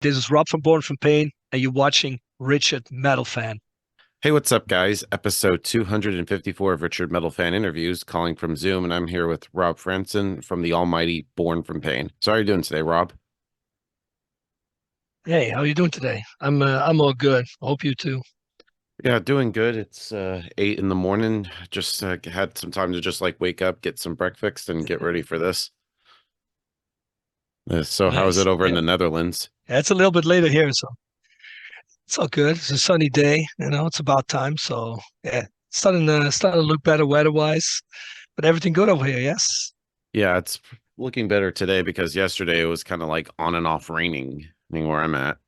This is Rob from Born from Pain, and you're watching Richard Metal Fan. Hey, what's up, guys? Episode 254 of Richard Metal Fan Interviews, calling from Zoom, and I'm here with Rob Franssen from the almighty Born from Pain. So how are you doing today, Rob? Hey, how you doing today? I'm all good. I hope you too. Yeah, doing good. It's 8 in the morning. Just had some time to just like wake up, get some breakfast, and get ready for this. So how is it Nice. over in Yeah, the Netherlands? yeah, it's a little bit later here, so it's all good. It's a sunny day. It's about time. So yeah, starting to look better weather-wise, but everything good over here. Yes. Yeah, it's looking better today because yesterday it was kind of like on and off raining, where I'm at.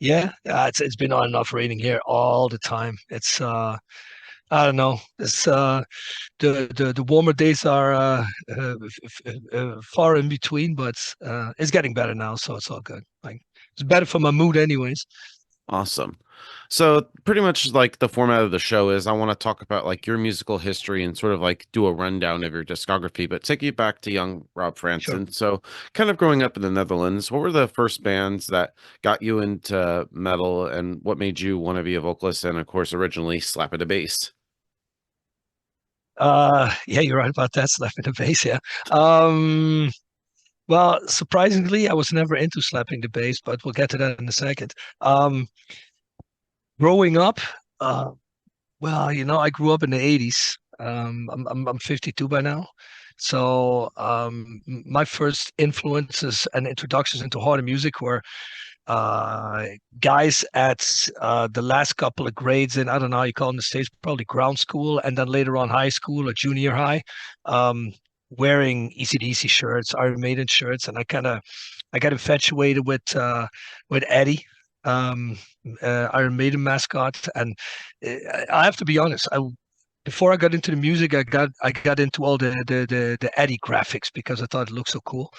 Yeah, it's been on and off raining here all the time. It's I don't know. It's the warmer days are far in between, but it's getting better now, so it's all good. Like it's better for my mood, anyways. Awesome. So pretty much like the format of the show is I want to talk about like your musical history and sort of like do a rundown of your discography, but take you back to young Rob Sure. Franson. So kind of growing up in the Netherlands, what were the first bands that got you into metal and what made you want to be a vocalist and of course originally slap at a bass? Yeah, you're right about that. Slapping the bass, yeah. Um, well, surprisingly, I was never into slapping the bass, but we'll get to that in a second. Growing up, uh, well, I grew up in the '80s. I'm 52 by now. So my first influences and introductions into harder music were uh, guys at the last couple of grades in, I don't know how you call it in the States, probably ground school, and then later on high school or junior high, um, wearing AC/DC shirts, Iron Maiden shirts, and I got infatuated with Eddie, um, Iron Maiden mascot, and I have to be honest, before I got into the music, I got into all the Eddie graphics because I thought it looked so cool,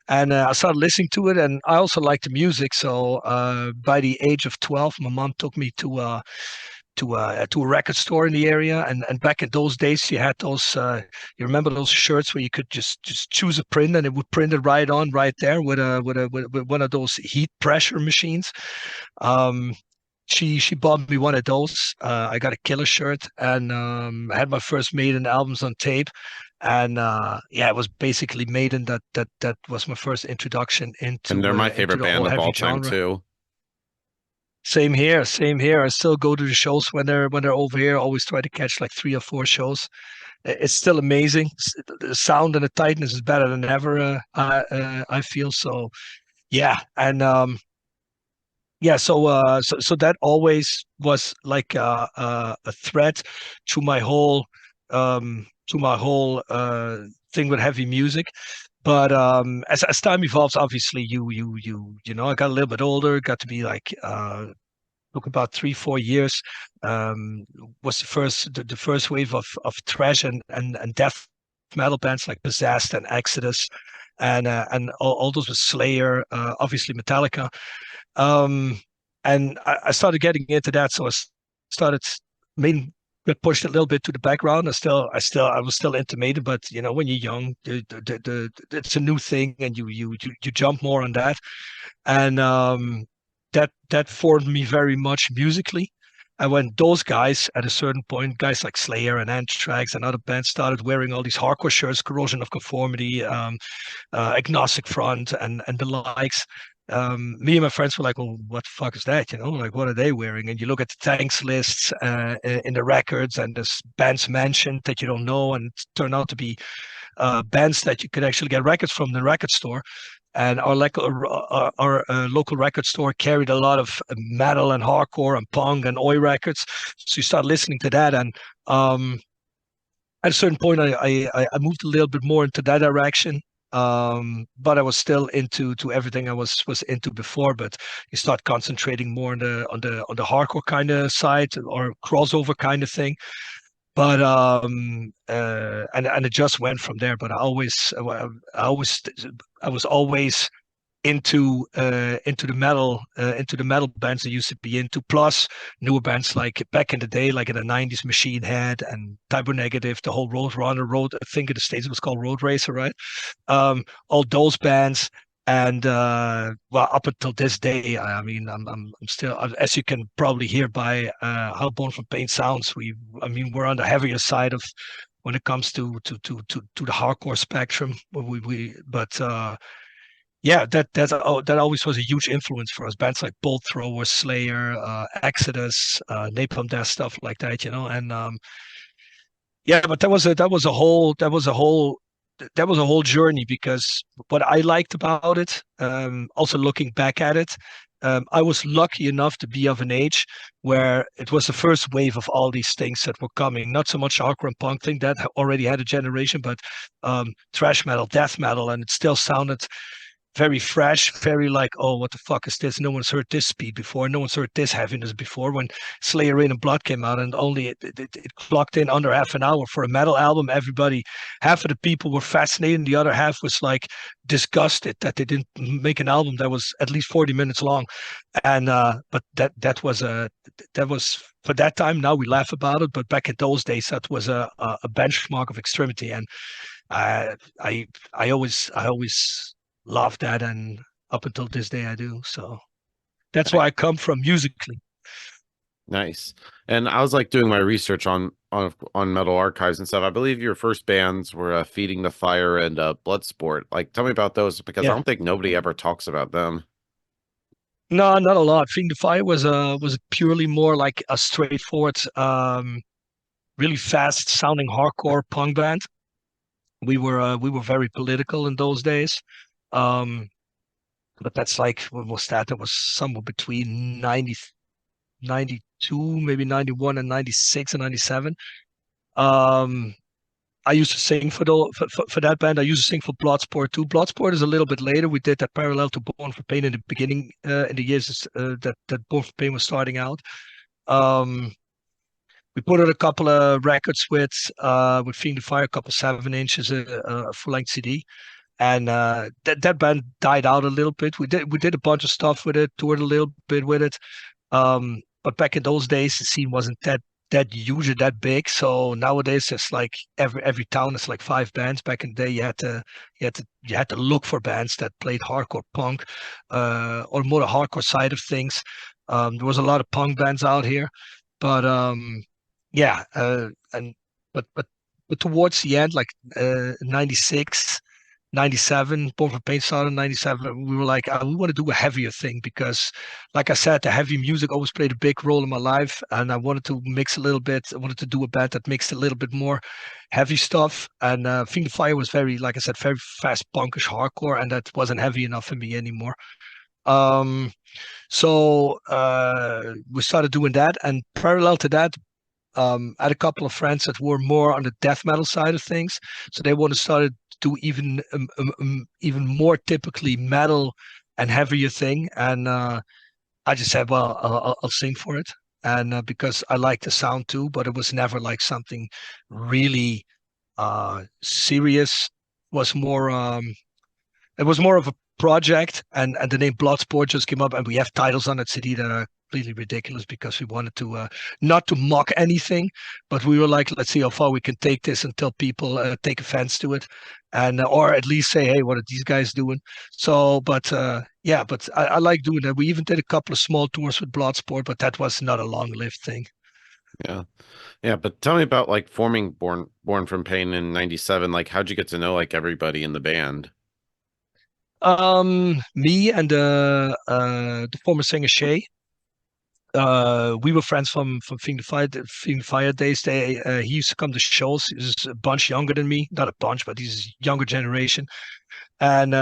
and I started listening to it, and I also liked the music. So by the age of 12, my mom took me to a record store in the area, and back in those days, you had those. You remember those shirts where you could just choose a print, and it would print it right on, right there, with one of those heat pressure machines. Um, she bought me one of those. I got a Killer shirt, and I had my first Maiden albums on tape. And yeah, it was basically Maiden that was my first introduction And they're my into favorite the whole band of heavy all time genre. too. Same here, same here. I still go to the shows when they're over here. I always try to catch like 3 or 4 shows. It's still amazing. The sound and the tightness is better than ever. I feel so. Yeah, and yeah, so that always was like a threat to my whole thing with heavy music. But as time evolves, obviously I got a little bit older, got to be like took about 3 4 years. Um, was the first wave of thrash and death metal bands like Possessed and Exodus, and all those with Slayer, obviously Metallica. Um, and I started getting into that, so started main got pushed a little bit to the background. I was still into Maiden, but when you're young, it's a new thing, and you jump more on that, and that formed me very much musically. And when those guys, at a certain point, guys like Slayer and Anthrax and other bands started wearing all these hardcore shirts, Corrosion of Conformity, Agnostic Front, and the likes. Me and my friends were like, "Well, what the fuck is that? Like, what are they wearing?" And you look at the thanks lists in the records, and there's bands mentioned that you don't know, and turn out to be bands that you could actually get records from the record store. And our local record store carried a lot of metal and hardcore and punk and oi records. So you start listening to that, and at a certain point, I moved a little bit more into that direction. But I was still into to everything I was into before. But you start concentrating more on the hardcore kind of side or crossover kind of thing. But and it just went from there. But I always I was always into the metal bands I used to be into, plus newer bands like back in the day, like in the '90s, Machine Head and Typo Negative, the whole Road Runner, Road, I think in the States it was called Road Racer, right? All those bands. And well, up until this day, I mean, I'm still, as you can probably hear by how Born from Pain sounds. I mean, we're on the heavier side of when it comes to the hardcore spectrum. But yeah, that always was a huge influence for us. Bands like Bolt Thrower, Slayer, Exodus, Napalm Death, stuff like that, you know. And yeah, but that was a whole journey because what I liked about it, also looking back at it, I was lucky enough to be of an age where it was the first wave of all these things that were coming. Not so much hardcore and punk thing that already had a generation, but thrash metal, death metal, and it still sounded very fresh, very like, oh, what the fuck is this? No one's heard this speed before. No one's heard this heaviness before. When Slayer Rain and Blood came out, and only it clocked in under half an hour for a metal album, everybody, half of the people were fascinated, and the other half was like disgusted that they didn't make an album that was at least 40 minutes long. And but that was for that time. Now we laugh about it, but back in those days, that was a benchmark of extremity. And I I always loved that, and up until this day I do. So that's where Nice. I come from musically. Nice. And I was like doing my research on Metal Archives and stuff. I believe your first bands were Feeding the Fire and Bloodsport. Like, tell me about those because I Yeah. don't think nobody ever talks about them. No, not a lot. Feeding the Fire was purely more like a straightforward, really fast sounding hardcore punk band. We were very political in those days. Um, but that's like what was that? That was somewhere between 92, maybe 91 and 96 and 97. Um, I used to sing for that band. I used to sing for Bloodsport too. Bloodsport is a little bit later. We did that parallel to Born for Pain in the beginning, in the years that Born for Pain was starting out. Um, we put out a couple of records with Fiend the Fire, a couple 7 inches, a full length CD, and that band died out a little bit. We did a bunch of stuff with it, toured a little bit with it. But back in those days, the scene wasn't that huge or that big. So nowadays, it's like every town is like 5 bands. Back in the day, you had to look for bands that played hardcore punk, or more the hardcore side of things. There was a lot of punk bands out here, but yeah, and but but but towards the end, like 96. 97, Born for Pain started in 97. We were like, we want to do a heavier thing because, like I said, the heavy music always played a big role in my life. And I wanted to mix a little bit. I wanted to do a band that mixed a little bit more heavy stuff. And Fiend of Fire was very, like I said, very fast, punkish hardcore. And that wasn't heavy enough for me anymore. Um, so we started doing that. And parallel to that, I had a couple of friends that were more on the death metal side of things, so they want to start to do even more typically metal and heavier thing. And I just said, well, I'll sing for it, and because I like the sound too, but it was never like something really serious. Was more it was more of a project, and the name Bloodsport just came up, and we have titles on that CD that are completely ridiculous because we wanted to not to mock anything, but we were like, let's see how far we can take this until people take offense to it, and or at least say, hey, what are these guys doing? So, but yeah, but I like doing that. We even did a couple of small tours with Bloodsport, but that was not a long-lived thing. Yeah. Yeah, but tell me about like forming Born from Pain in 97. Like, how'd you get to know like everybody in the band? Me and the former singer Shay, we were friends from Fiend Fire days. He used to come to shows. He's a bunch younger than me, not a bunch, but he's younger generation. And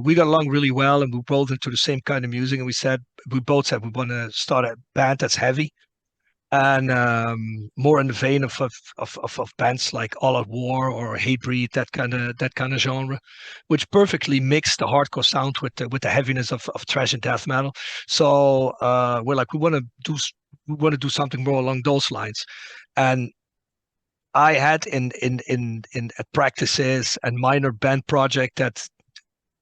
we got along really well, and we both into the same kind of music. And we both said we want to start a band that's heavy and more in the vein of bands like All Out War or Hatebreed, that kind of genre, which perfectly mixed the hardcore sound with the heaviness of thrash and death metal. So we're like, we want to do something more along those lines. And I had in at practices and minor band project that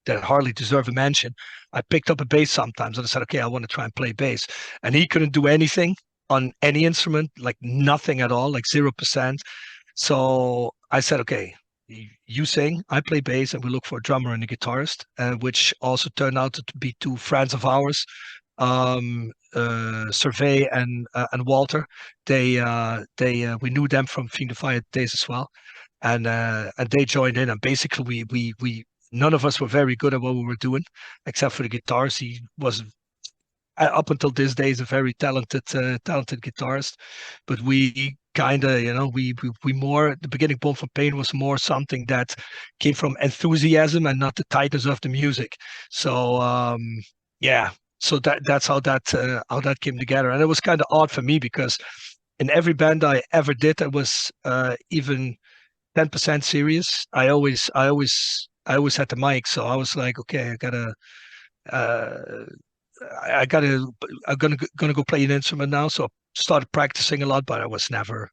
hardly deserve a mention. I picked up a bass sometimes and I said, okay, I want to try and play bass. And he couldn't do anything on any instrument, like nothing at all, like 0%. So I said, okay, you sing, I play bass, and we look for a drummer and a guitarist, which also turned out to be two friends of ours, Survey and Walter. We knew them from Fiend of Fire days as well, and they joined in. And basically, we none of us were very good at what we were doing, except for the guitars. He was up until this day is a very talented guitarist, but we kind of, we more, the beginning Born from Pain was more something that came from enthusiasm and not the tightness of the music. So yeah, so that's how that came together. And it was kind of odd for me because in every band I ever did, I was even 10% serious. I always had the mic, so I was like, okay, uh, I gotta I'm gonna go play an instrument now. So I started practicing a lot, but I was never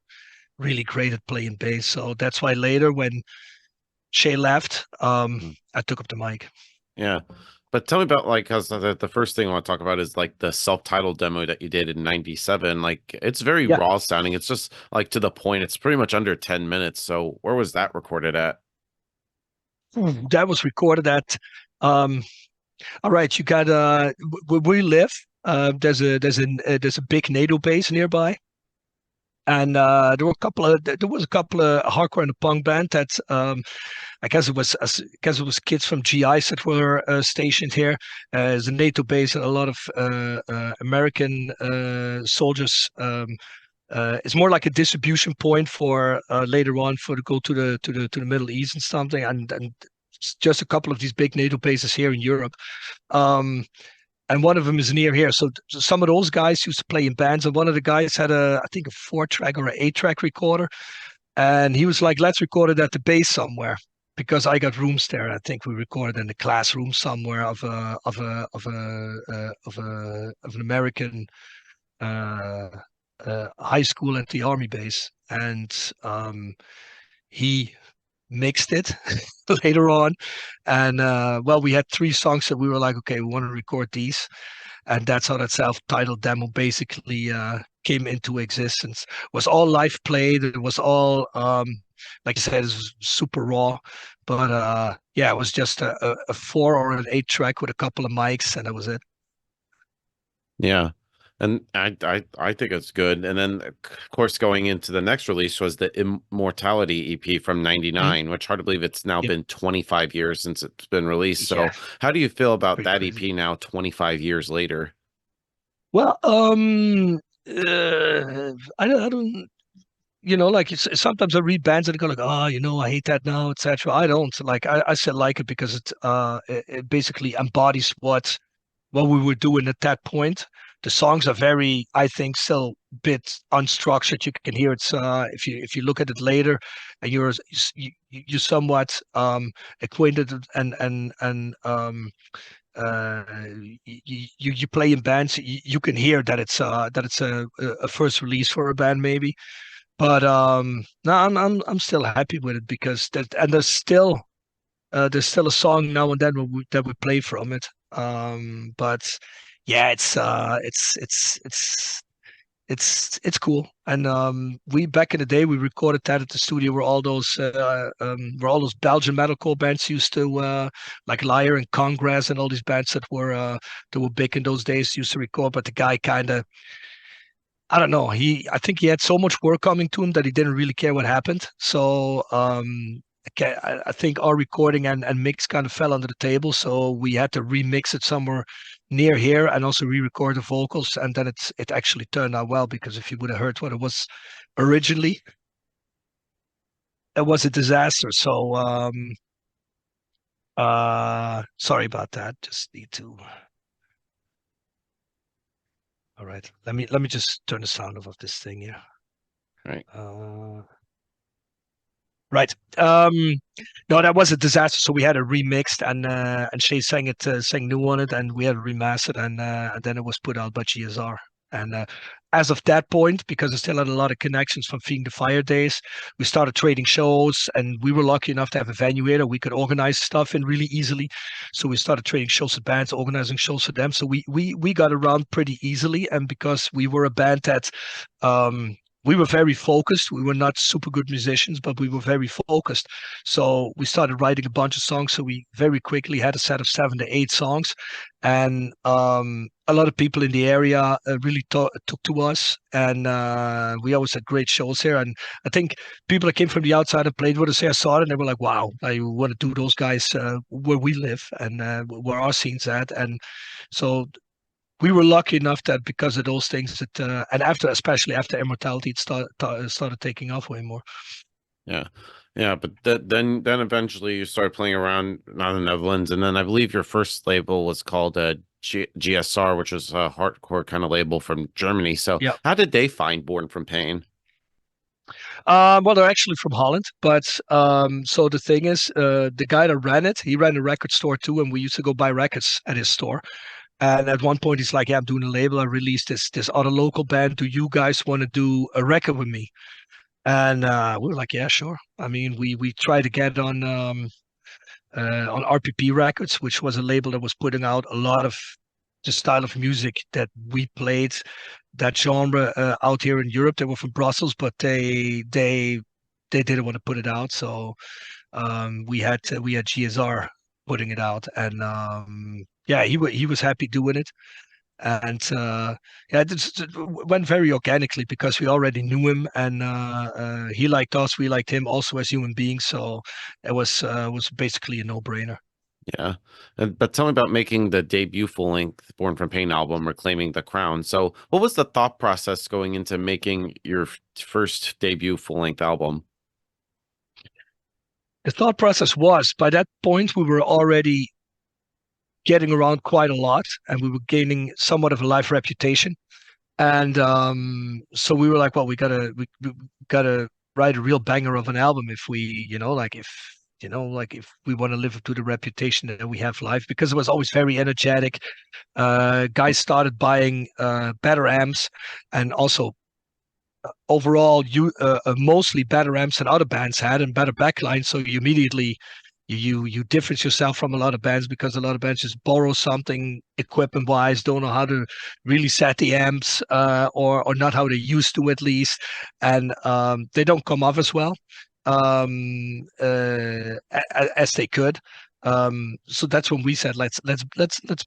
really great at playing bass. So that's why later when Shay left, Mm. I took up the mic. Yeah. But tell me about like, cause the first thing I want to talk about is like the self-titled demo that you did in 97. Like it's very Yeah, raw sounding. It's just like to the point. It's pretty much under 10 minutes. So where was that recorded at? that was recorded at. Um, all right, you got where we live. There's a big NATO base nearby, and there was a couple of hardcore and a punk band that I guess it was kids from GIs that were stationed here. There's a NATO base and a lot of American soldiers. It's more like a distribution point for later on for to go to the Middle East and something, and just a couple of these big NATO bases here in Europe. Um, and one of them is near here. So some of those guys used to play in bands, and one of the guys had I think a 4-track or an 8-track recorder, and he was like, "Let's record it at the base somewhere." Because I got rooms there. I think we recorded in the classroom somewhere of an American uh, high school at the army base, and he mixed it later on. And well, we had 3 songs that we were like, okay, we want to record these, and that's how that self-titled demo basically came into existence. It was all live played. It was all like I said, it's super raw. But yeah, it was just a 4 or an 8 track with a couple of mics, and that was it. Yeah. And I think it's good. And then of course going into the next release was the Immortality EP from Mhm. 99, which hard to believe it's now Yeah, been 25 years since it's been released. So yeah, how do you feel about pretty that crazy. EP now 25 years later? Well, I don't, like sometimes I read bands and go like, oh, I hate that now, etc. I don't like. I still like it because it basically embodies what we were doing at that point. The songs are very, I think, still a bit unstructured. You can hear it's if you look at it later, and you somewhat acquainted and you play in bands, you can hear that it's a first release for a band maybe. But no, I'm still happy with it because there's still a song now and then that we play from it. But yeah, it's cool. And we back in the day we recorded that at the studio where all those Belgian metalcore bands used to like Liar and Congress and all these bands that were big in those days used to record. But the guy kind of, I don't know. I think he had so much work coming to him that he didn't really care what happened. So I think our recording and mix kind of fell under the table. So we had to remix it somewhere near here and also re-record the vocals. And then it actually turned out well because if you would have heard what it was originally, it was a disaster. So sorry about that. Just need to. All right. Let me just turn the sound off of this thing here. Right. Uh, Right. No, that was a disaster. So we had it remixed, and Shay sang new on it, and we had it remastered, and then it was put out by GSR. And as of that point, because I still had a lot of connections from Feeding the Fire days, we started trading shows, and we were lucky enough to have a venue here that we could organize stuff in really easily. So we started trading shows with bands, organizing shows for them. So we got around pretty easily, and because we were a band that um, we were very focused. We were not super good musicians, but we were very focused. So we started writing a bunch of songs. So we very quickly had a set of 7 to 8 songs, and a lot of people in the area really took to us, and we always had great shows here. And I think people that came from the outside and played with us here saw it, and they were like, "Wow, I want to do those guys where we live and where our scene's at." And so we were lucky enough that because of those things that and after, especially after Immortality, it started taking off way more. Yeah. Yeah, but then eventually you started playing around in the Netherlands, and then I believe your first label was called GSR, which was a hardcore kind of label from Germany. So Yeah. how did they find Born from Pain? Well, they're actually from Holland, but so the thing is, the guy that ran it, he ran a record store too, and we used to go buy records at his store. And at one point, he's like, "Yeah, I'm doing a label. I released this other local band. Do you guys want to do a record with me?" And we were like, "Yeah, sure." I mean, we tried to get on RPP Records, which was a label that was putting out a lot of the style of music that we played, that genre out here in Europe. They were from Brussels, but they didn't want to put it out, so we had GSR putting it out, and yeah, he was happy doing it, and yeah, it went very organically because we already knew him, and he liked us, we liked him also as human beings, so it was basically a no-brainer. Yeah. But tell me about making the debut full-length Born from Pain album, Reclaiming the Crown. So what was the thought process going into making your first debut full-length album? The thought process was, by that point we were already getting around quite a lot, and we were gaining somewhat of a life reputation. And so we were like, well, we gotta write a real banger of an album if we, like if we want to live up to the reputation that we have live, because it was always very energetic. Guys started buying better amps, and also overall you mostly better amps than other bands had, and better backlines. So you immediately you difference yourself from a lot of bands, because a lot of bands just borrow something equipment wise, don't know how to really set the amps, or not how they used to at least, and they don't come off as well as they could. So that's when we said let's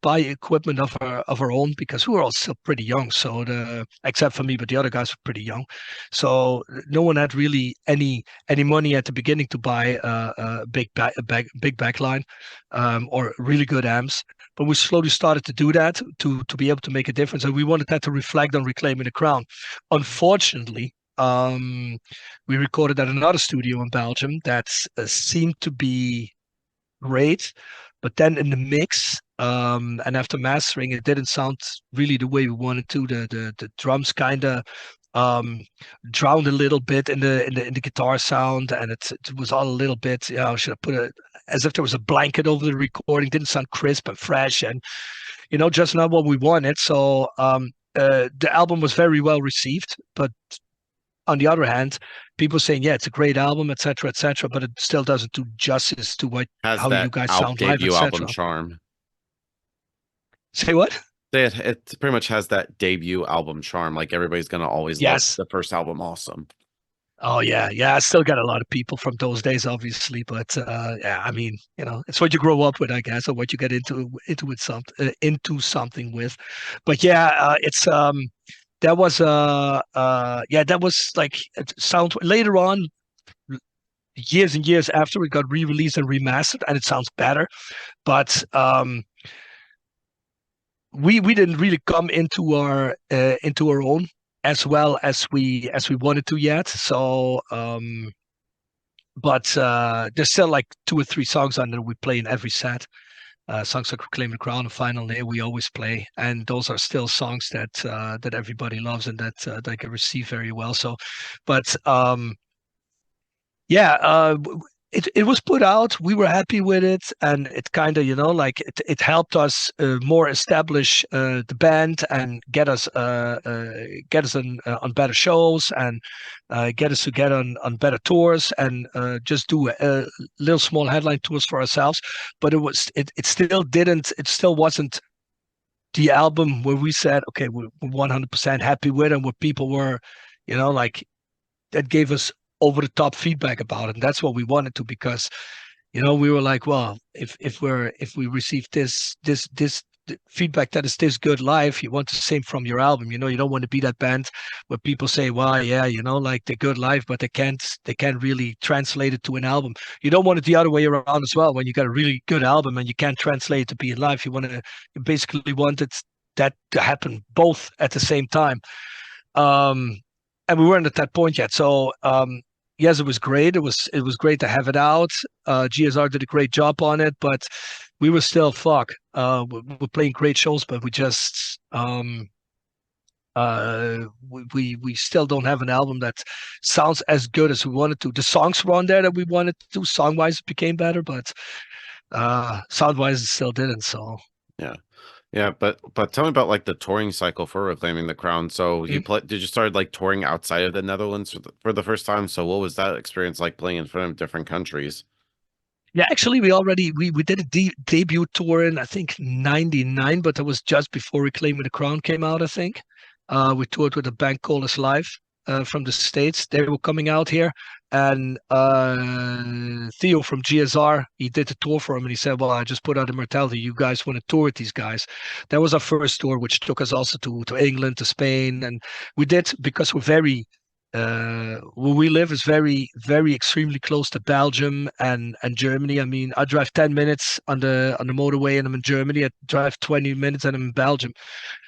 buy equipment of our own, because we were all still pretty young. So except for me, but the other guys were pretty young. So no one had really any money at the beginning to buy a big backline, or really good amps. But we slowly started to do that to be able to make a difference, and we wanted that to reflect on Reclaiming the Crown. Unfortunately, we recorded at another studio in Belgium that seemed to be great, but then in the mix, and after mastering, it didn't sound really the way we wanted to. The drums kind of drowned a little bit in the guitar sound, and it was all a little bit, should I put it as if there was a blanket over the recording. Didn't sound crisp and fresh, and just not what we wanted. So the album was very well received, but on the other hand, people saying, yeah, it's a great album, etc., but it still doesn't do justice to Has how you that guys out sound live, debut album etc. charm? Say what? It pretty much has that debut album charm. Like everybody's gonna always love Yes. the first album awesome. Oh yeah, yeah. I still got a lot of people from those days, obviously, but yeah, I mean, it's what you grow up with, I guess, or what you get into something with. But yeah, it's that was yeah, that was like it sounds later on, years and years after, it got re-released and remastered, and it sounds better. But we didn't really come into our own as well as we wanted to yet. So but there's still like 2 or 3 songs on that we play in every set. Songs like Reclaim the Crown and Final Day we always play, and those are still songs that everybody loves, and that get received very well. So, but yeah, it was put out. We were happy with it, and it kind of like it helped us more establish the band, and get us on better shows, and get us to get on better tours, and just do little small headline tours for ourselves. But it still wasn't the album where we said, okay, we're 100% happy with, and where people were like that gave us over the top feedback about it. And that's what we wanted to, because we were like, well, if we receive this feedback that is this good live, you want the same from your album. You don't want to be that band where people say, well, yeah, like they're good live, but they can't really translate it to an album. You don't want it the other way around as well. When you got a really good album and you can't translate it to be live, you basically wanted that to happen both at the same time. um and we weren't at that point yet. So yes, it was great. It was great to have it out. GSR did a great job on it, but we were still fuck. We're playing great shows, but we just we still don't have an album that sounds as good as we wanted to. The songs were on there that we wanted to. Song wise, it became better, but sound wise, it still didn't. So Yeah. Yeah, but tell me about like the touring cycle for Reclaiming the Crown. So did you start like touring outside of the Netherlands for the first time? So what was that experience like playing in front of different countries? yeah, actually, we did a debut tour in, I think, '99, but that was just before Reclaiming the Crown came out. I think we toured with a band called Us Live from the States. They were coming out here, and Theo from GSR, he did the tour for him, and he said, "Well, I just put out Immortality. You guys want to tour with these guys?" That was our first tour, which took us also to England, to Spain, and we did, because we're very where we live is very, very extremely close to Belgium and Germany. I mean, I drive 10 minutes on the motorway and I'm in Germany. I drive 20 minutes and I'm in Belgium.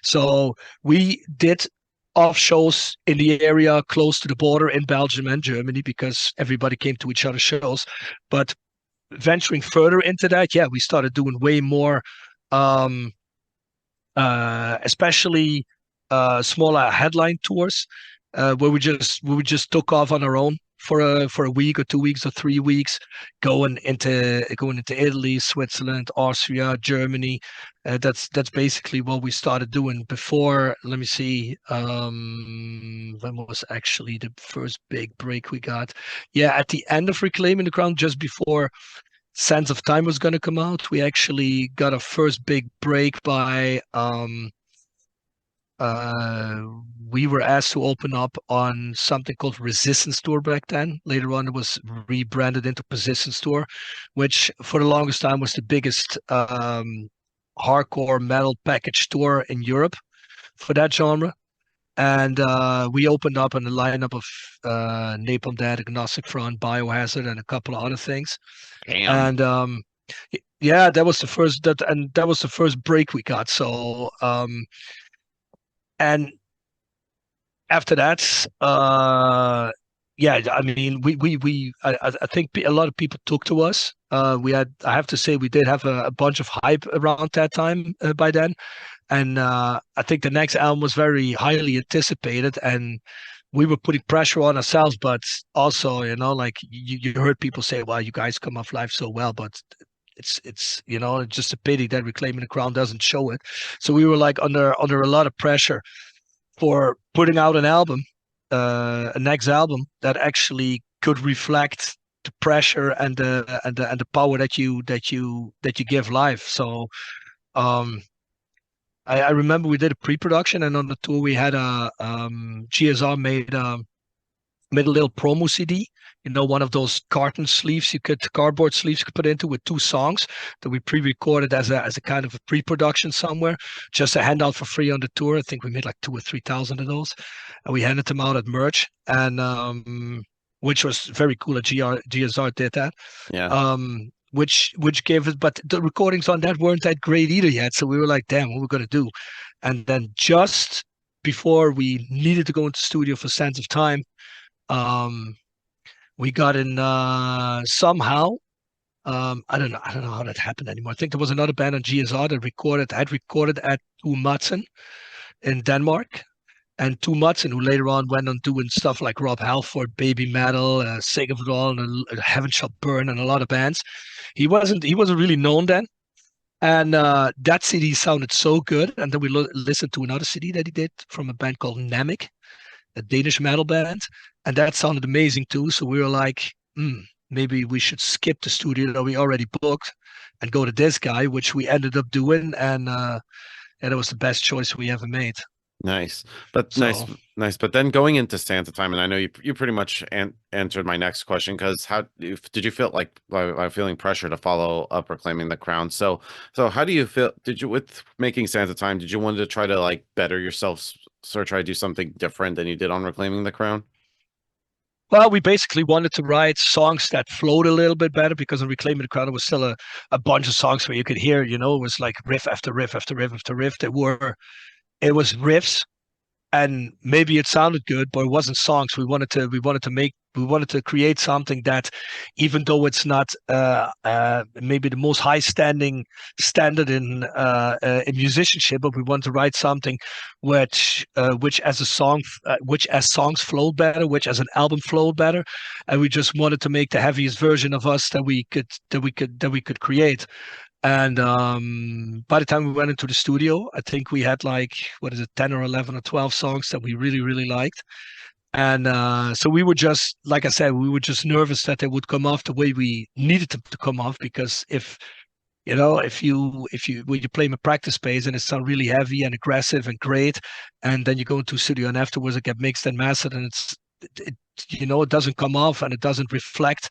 So we did off shows in the area close to the border in Belgium and Germany, because everybody came to each other's shows. But venturing further into that, yeah, we started doing way more, um, especially smaller headline tours, where we just took off on our own for a week or 2 weeks or 3 weeks, going into Italy, Switzerland, Austria, Germany. That's basically what we started doing before. Let me see. When was actually the first big break we got? Yeah, at the end of Reclaiming the Crown, just before Sands of Time was going to come out, we actually got a first big break by uh, we were asked to open up on something called Resistance Tour back then. Later on, it was rebranded into Persistence Tour, which for the longest time was the biggest hardcore metal package tour in Europe for that genre. And we opened up on the lineup of Napalm Death, Agnostic Front, Biohazard, and a couple of other things. Damn. And yeah, that was the first break we got. So and after that, yeah, I mean, I think a lot of people took to us. I have to say, we did have a bunch of hype around that time by then, and I think the next album was very highly anticipated, and we were putting pressure on ourselves, but also, like you heard people say, "Wow, you guys come off live so well," but it's just a pity that Reclaiming the Crown doesn't show it. So we were like under a lot of pressure for putting out an album, a next album that actually could reflect the pressure and the power that you give live. So um, I remember we did a pre-production, and on the tour we had GSR made a little promo CD. One of those cardboard sleeves you could put into with two songs that we pre-recorded as a kind of a pre-production somewhere, just a handout for free on the tour. I think we made like 2 or 3 thousand of those, and we handed them out at merch, and which was very cool that GSR did that. Yeah. Which gave us, but the recordings on that weren't that great either yet. So we were like, damn, what we're gonna do? And then just before we needed to go into studio for Sands of Time, um, we got in somehow. I don't know how that happened anymore. I think there was another band on GSR that had recorded at Tu Madsen in Denmark. And Tu Madsen, who later on went on doing stuff like Rob Halford, Baby Metal, Sing of It All, and Heaven Shall Burn, and a lot of bands. He wasn't really known then. And that CD sounded so good. And then we listened to another CD that he did from a band called Namek, a Danish metal band, and that sounded amazing too. So we were like, maybe we should skip the studio that we already booked and go to this guy, which we ended up doing, and it was the best choice we ever made. Nice, but So, nice. But then going into Santa time, and I know you pretty much answered my next question because how did you feel like feeling pressure to follow up reclaiming the crown? So how do you feel? Did you with making Santa time? Did you want to try to like better yourself, or try to do something different than you did on reclaiming the crown? well, we basically wanted to write songs that flowed a little bit better because on Reclaiming the Crown, it was still a bunch of songs where you could hear, it was like riff after riff after riff after riff. It was riffs, and maybe it sounded good, but it wasn't songs. We wanted to create something that, even though it's not maybe the most high standard in musicianship, but we want to write something which as a song, which as songs flowed better, which as an album flowed better, and we just wanted to make the heaviest version of us that we could create. And by the time we went into the studio, I think we had like, what is it, 10 or 11 or 12 songs that we really, really liked. And so we were just, like I said, we were just nervous that they would come off the way we needed them to come off. Because when you play in a practice space and it sounds really heavy and aggressive and great, and then you go into a studio and afterwards it get mixed and mastered and it doesn't come off and it doesn't reflect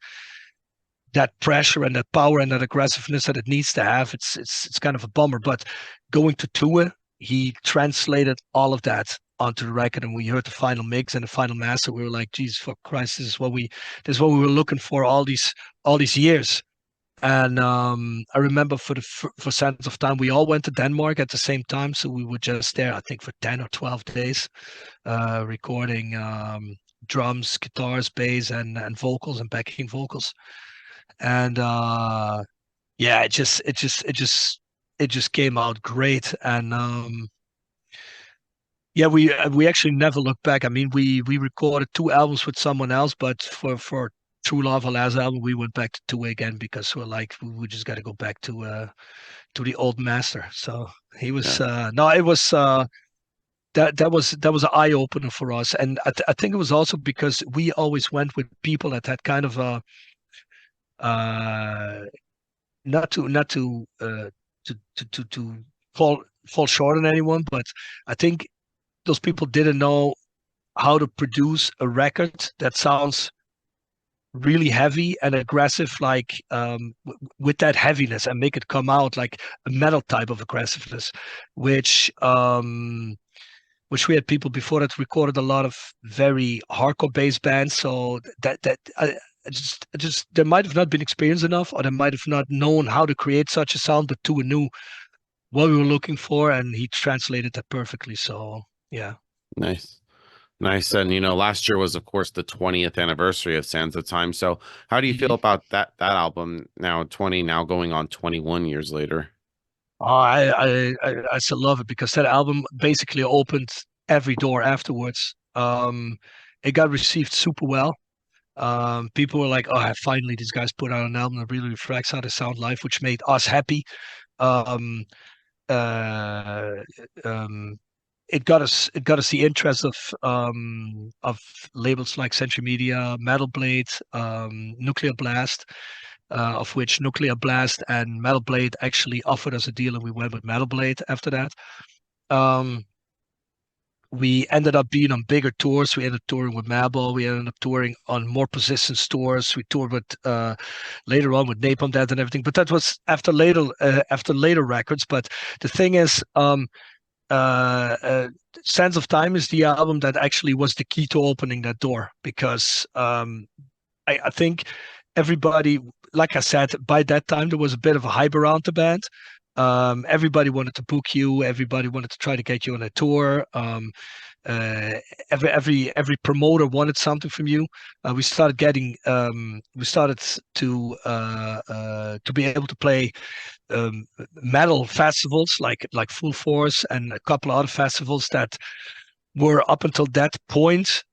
that pressure and that power and that aggressiveness that it needs to have. It's kind of a bummer. But going to tour, he translated all of that onto the record, and we heard the final mix and the final master. We were like, "Jesus, for Christ, this is what we were looking for all these years." And I remember for Sands of Time, we all went to Denmark at the same time, so we were just there, I think, for 10 or 12 days, recording drums, guitars, bass, and vocals and backing vocals. And yeah, it just came out great. And yeah, we actually never looked back. I mean, we recorded two albums with someone else, but for True Love, our last album, we went back to two again because we're like, we just got to go back to the old master. So he was Yeah, no, it was that was an eye opener for us. And I think it was also because we always went with people that had kind of a uh not to fall short on anyone, but I think those people didn't know how to produce a record that sounds really heavy and aggressive, like with that heaviness, and make it come out like a metal type of aggressiveness, which um, which we had people before that recorded a lot of very hardcore bass bands. So I just there might have not been experience enough, or they might have not known how to create such a sound, but Tua knew what we were looking for, and he translated that perfectly. So yeah. nice. Nice. And last year was of course the 20th anniversary of Sands of Time. So how do you feel Mhm. about that album now, 20, now going on 21 years later? Oh, I still love it because that album basically opened every door afterwards. It got received super well. People were like, "Oh, finally, these guys put out an album that really reflects how they sound live," which made us happy. Um, uh, um, it got us the interest of labels like Century Media, Metal Blade, Nuclear Blast, of which Nuclear Blast and Metal Blade actually offered us a deal, and we went with Metal Blade after that. Um, we ended up being on bigger tours. We ended up touring with Madball. We ended up touring on more persistence tours. We toured with later on with Napalm Death and everything. But that was after later records. But the thing is, uh, uh, Sands of Time is the album that actually was the key to opening that door, because I think everybody, like I said, by that time there was a bit of a hype around the band. Everybody wanted to book you. Everybody wanted to try to get you on a tour. Uh, every promoter wanted something from you. We started to be able to play metal festivals like Full Force and a couple of other festivals that were up until that point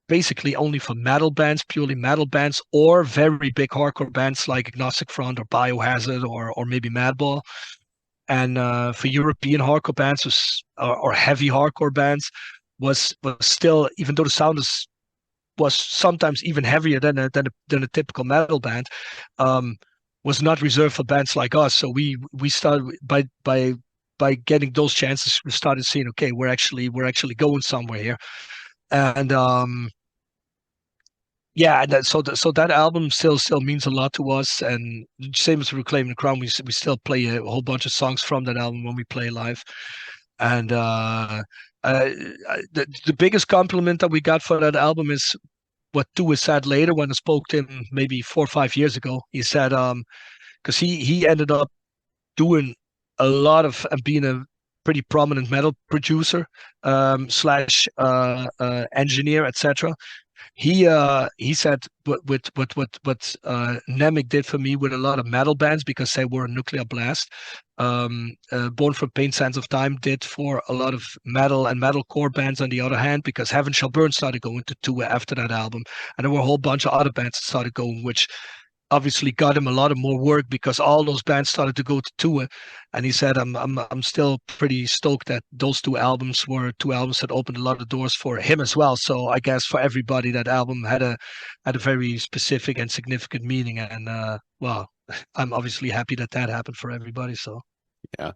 basically only for metal bands, purely metal bands, or very big hardcore bands like Agnostic Front or Biohazard or maybe Madball. And for European hardcore bands or heavy hardcore bands was still, even though the sound was sometimes even heavier than a typical metal band, um, was not reserved for bands like us. So we started by by getting those chances, we started seeing, okay, we're actually going somewhere here. And yeah, so that album still means a lot to us. And same as Reclaiming the Crown, we still play a whole bunch of songs from that album when we play live. And uh, the biggest compliment that we got for that album is what Tua said later when I spoke to him maybe 4 or 5 years ago. He said, because he ended up doing a lot of and being a pretty prominent metal producer slash engineer, etc. He said what Nemec did for me with a lot of metal bands because they were a nuclear blast. Born from Pain, Sands of Time did for a lot of metal and metalcore bands on the other hand, because Heaven Shall Burn started going to tour after that album, and there were a whole bunch of other bands that started going, which obviously got him a lot of more work because all those bands started to go to tour. And he said, I'm still pretty stoked that those two albums were two albums that opened a lot of doors for him as well. So I guess for everybody, that album had a very specific and significant meaning. And well, I'm obviously happy that that happened for everybody. So Yeah.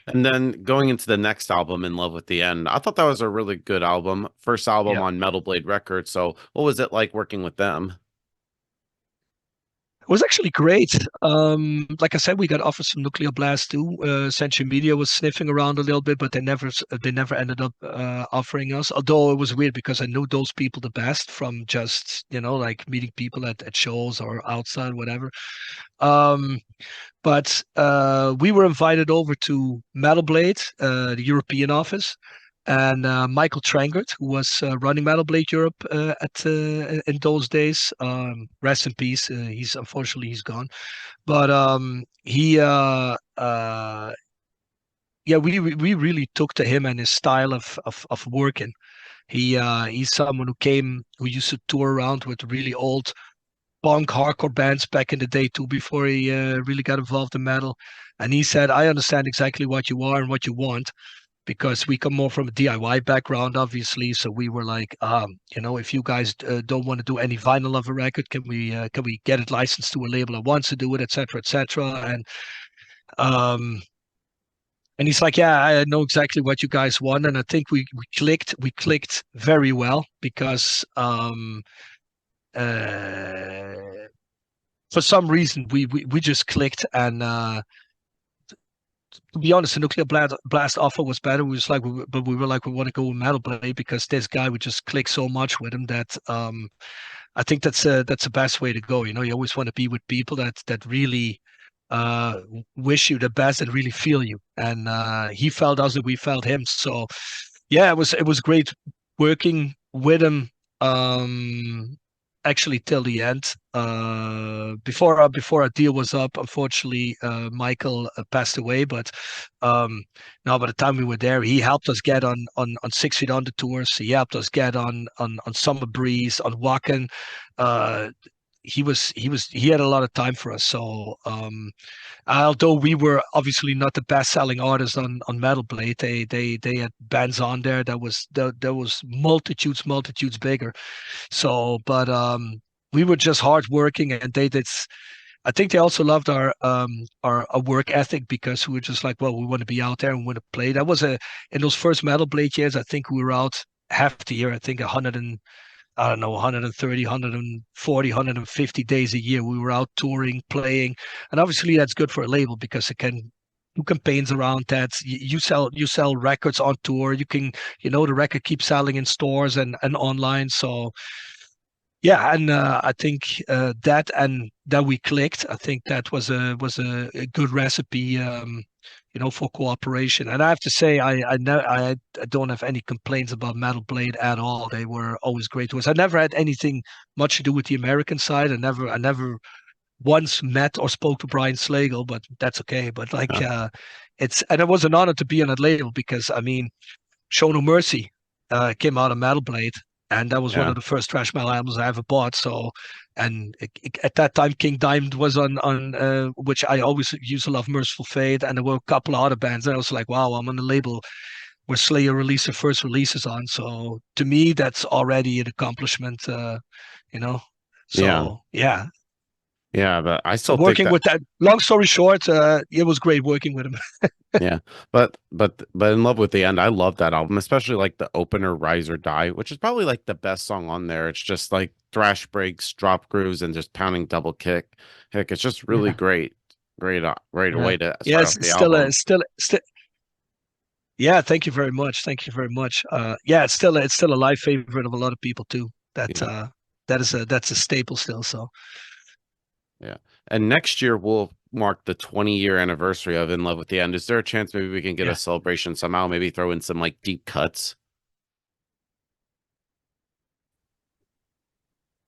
And then going into the next album, In Love with the End, I thought that was a really good album. First album yeah. on Metal Blade Records. So what was it like working with them? It was actually great. Like I said, we got offered some Nuclear Blast too. Century Media was sniffing around a little bit, but they never ended up offering us. Although it was weird because I knew those people the best from just like meeting people at shows or outside, whatever. Um, but we were invited over to Metal Blade, the European office, and Michael Trengert, who was running Metal Blade Europe in those days. Rest in peace. He's gone. But he yeah, we really took to him and his style of working. He's someone who used to tour around with really old punk hardcore bands back in the day too, before he really got involved in metal. And he said, I understand exactly what you are and what you want, because we come more from a DIY background, obviously. So we were like, if you guys don't want to do any vinyl of a record, can we get it licensed to a label that wants to do it, etc., etc. Um, and he's like, yeah, I know exactly what you guys want, and I think we clicked very well because uh, for some reason we just clicked. And to be honest, the Nuclear Blast offer was better. We was like, but we were like, we want to go with Metal Blade because this guy, we just click so much with him that I think that's the best way to go. You always want to be with people that really uh wish you the best and really feel you. And he felt us and we felt him. So yeah, it was great working with him. Um, actually, till the end. Before our deal was up, unfortunately, Michael passed away. But now, by the time we were there, he helped us get on 6 Feet Under tours. He helped us get on Summer Breeze, on Wacken. Uh, he had a lot of time for us. So although we were obviously not the best selling artists on Metal Blade, they had bands on there that was multitudes bigger. So, but we were just hardworking, and they did. I think they also loved our work ethic, because we were just like, well, we want to be out there and we want to play. That was in those first Metal Blade years. I think we were out half the year. I think 100 and I don't know, 130, 140, 150 days a year. We were out touring, playing, and obviously that's good for a label because it can do campaigns around that. You sell records on tour. You can, the record keeps selling in stores and online. So yeah, and I think that we clicked. I think that was a good recipe, for cooperation. And I have to say, I don't have any complaints about Metal Blade at all. They were always great to us. I never had anything much to do with the American side. I never once met or spoke to Brian Slagle, but that's okay. But like, Uh, it was an honor to be on that label because I mean, Show No Mercy came out of Metal Blade, and that was one yeah. of the first thrash metal albums I ever bought. So, and at that time, King Diamond was on which I always used to love, Merciful Fate, and there were a couple of other bands. And I was like, wow, I'm on the label where Slayer released their first releases on. So to me, that's already an accomplishment, you know. Yeah. So yeah, Yeah, but I still think Working that. with that, long story short, it was great working with him. Yeah, but in love with the end, I love that album, especially like the opener "Rise or Die," which is probably like the best song on there. It's just like thrash breaks, drop grooves, and just pounding double kick. Heck, it's just really Yeah, great, great yeah, way to yeah. start off the album. Still. Yeah, thank you very much. Thank you very much. Yeah, it's still a live favorite of a lot of people too. That Yeah, that's a staple still. So yeah. And next year will mark the 20-year anniversary of "In Love with the End." Is there a chance maybe we can get a yeah. celebration somehow? Maybe throw in some like deep cuts.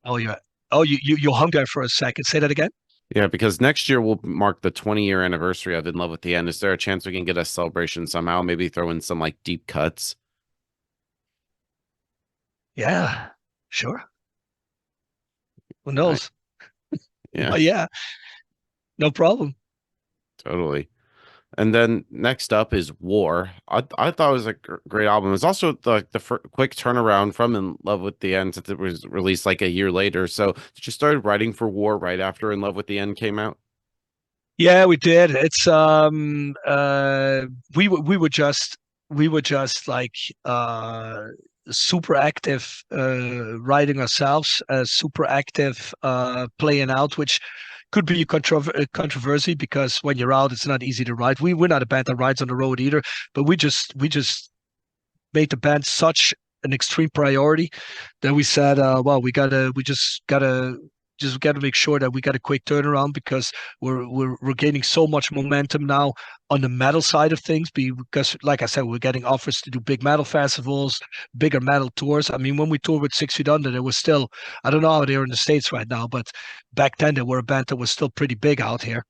Oh, yeah. Oh, you hung there for a second. Say that again. Yeah, because next year will mark the 20-year anniversary of "In Love with the End." Is there a chance we can get a celebration somehow? Maybe throw in some like deep cuts. Yeah, sure. Who Right. knows? Yeah, Oh, yeah, no problem. totally. And then next up is War. I thought it was a great album. It's also the quick turnaround from "In Love with the End" since it was released like a year later. So did you start writing for War right after "In Love with the End" came out? Yeah, we did. It's we were just like super active writing ourselves, super active playing out, which could be a controversy because when you're out, it's not easy to write. We're not a band that rides on the road either, but we just made the band such an extreme priority that we said, well, we just gotta make sure that we got a quick turnaround because we're gaining so much momentum now on the metal side of things because like I said, we're getting offers to do big metal festivals, bigger metal tours. I mean, when we toured with 6 Feet Under, there was still, I don't know how they're in the States right now, but back then they were a band that was still pretty big out here.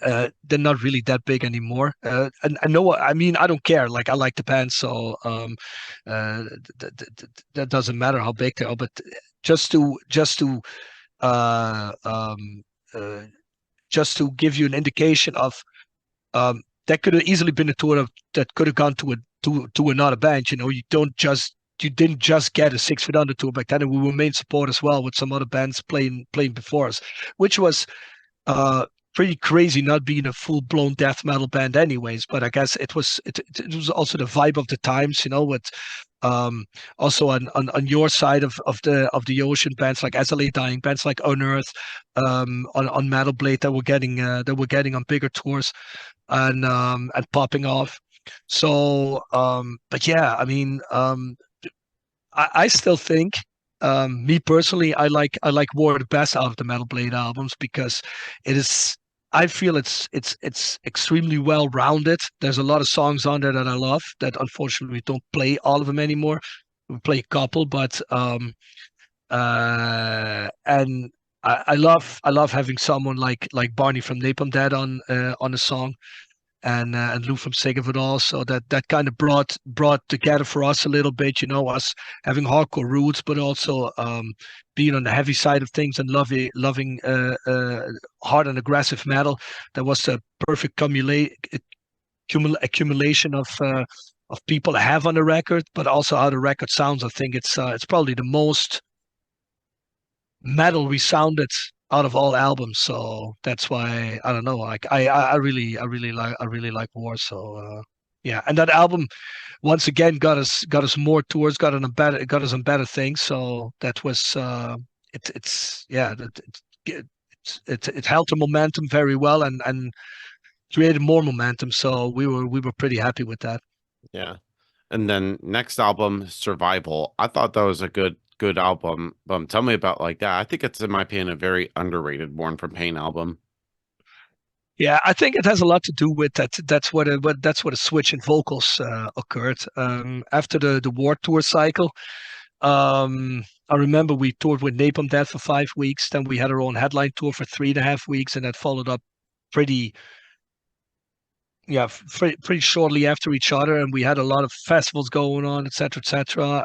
They're not really that big anymore. And I know what I mean. I don't care. Like I like the band, so that doesn't matter how big they are. But just to uh, um, uh, just to give you an indication of that could have easily been a tour that could have gone to another band. You know, you didn't just get a 6 Feet Under tour back then, and we were main support as well with some other bands playing before us, which was uh, pretty crazy not being a full blown death metal band, anyways. But I guess it was also the vibe of the times, you know, with um, also on your side of the ocean, bands like As I Lay Dying, bands like Unearth, on Metal Blade that were getting on bigger tours and popping off. So, but yeah, I mean, I still think, me personally, I like War the best out of the Metal Blade albums because it is. I feel it's extremely well rounded. There's a lot of songs on there that I love that unfortunately we don't play all of them anymore. We play a couple, but and I love having someone like Barney from Napalm Dead on a song and Lou from Sick of It All. So that kind of brought together for us a little bit, you know, us having hardcore roots, but also being on the heavy side of things and loving hard and aggressive metal. That was the perfect accumulation of people I have on the record, but also how the record sounds. I think it's probably the most metal resounded out of all albums. So that's why I don't know. Like I really like War. So yeah, and that album once again got us more tours, got us on better things. So that was it's yeah it held the momentum very well and created more momentum. So we were pretty happy with that. Yeah. And then next album, Survival. I thought that was a good album. Tell me about like that. I think it's in my opinion a very underrated Born from Pain album. Yeah, I think it has a lot to do with that. That's what a switch in vocals occurred after the War tour cycle. I remember we toured with Napalm Death for 5 weeks. Then we had our own headline tour for 3.5 weeks, and that followed up pretty pretty shortly after each other. And we had a lot of festivals going on, etc., etc.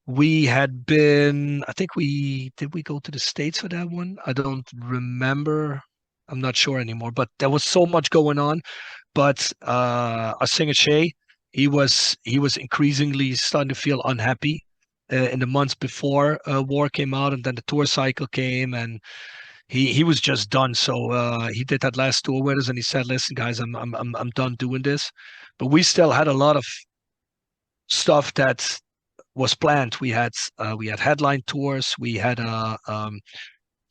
We had been, I think we did we go to the States for that one? I don't remember. I'm not sure anymore, but there was so much going on. But our singer Shay, he was increasingly starting to feel unhappy in the months before War came out, and then the tour cycle came, and he was just done. So he did that last tour with us, and he said, "Listen, guys, I'm done doing this." But we still had a lot of stuff that was planned. We had headline tours. We had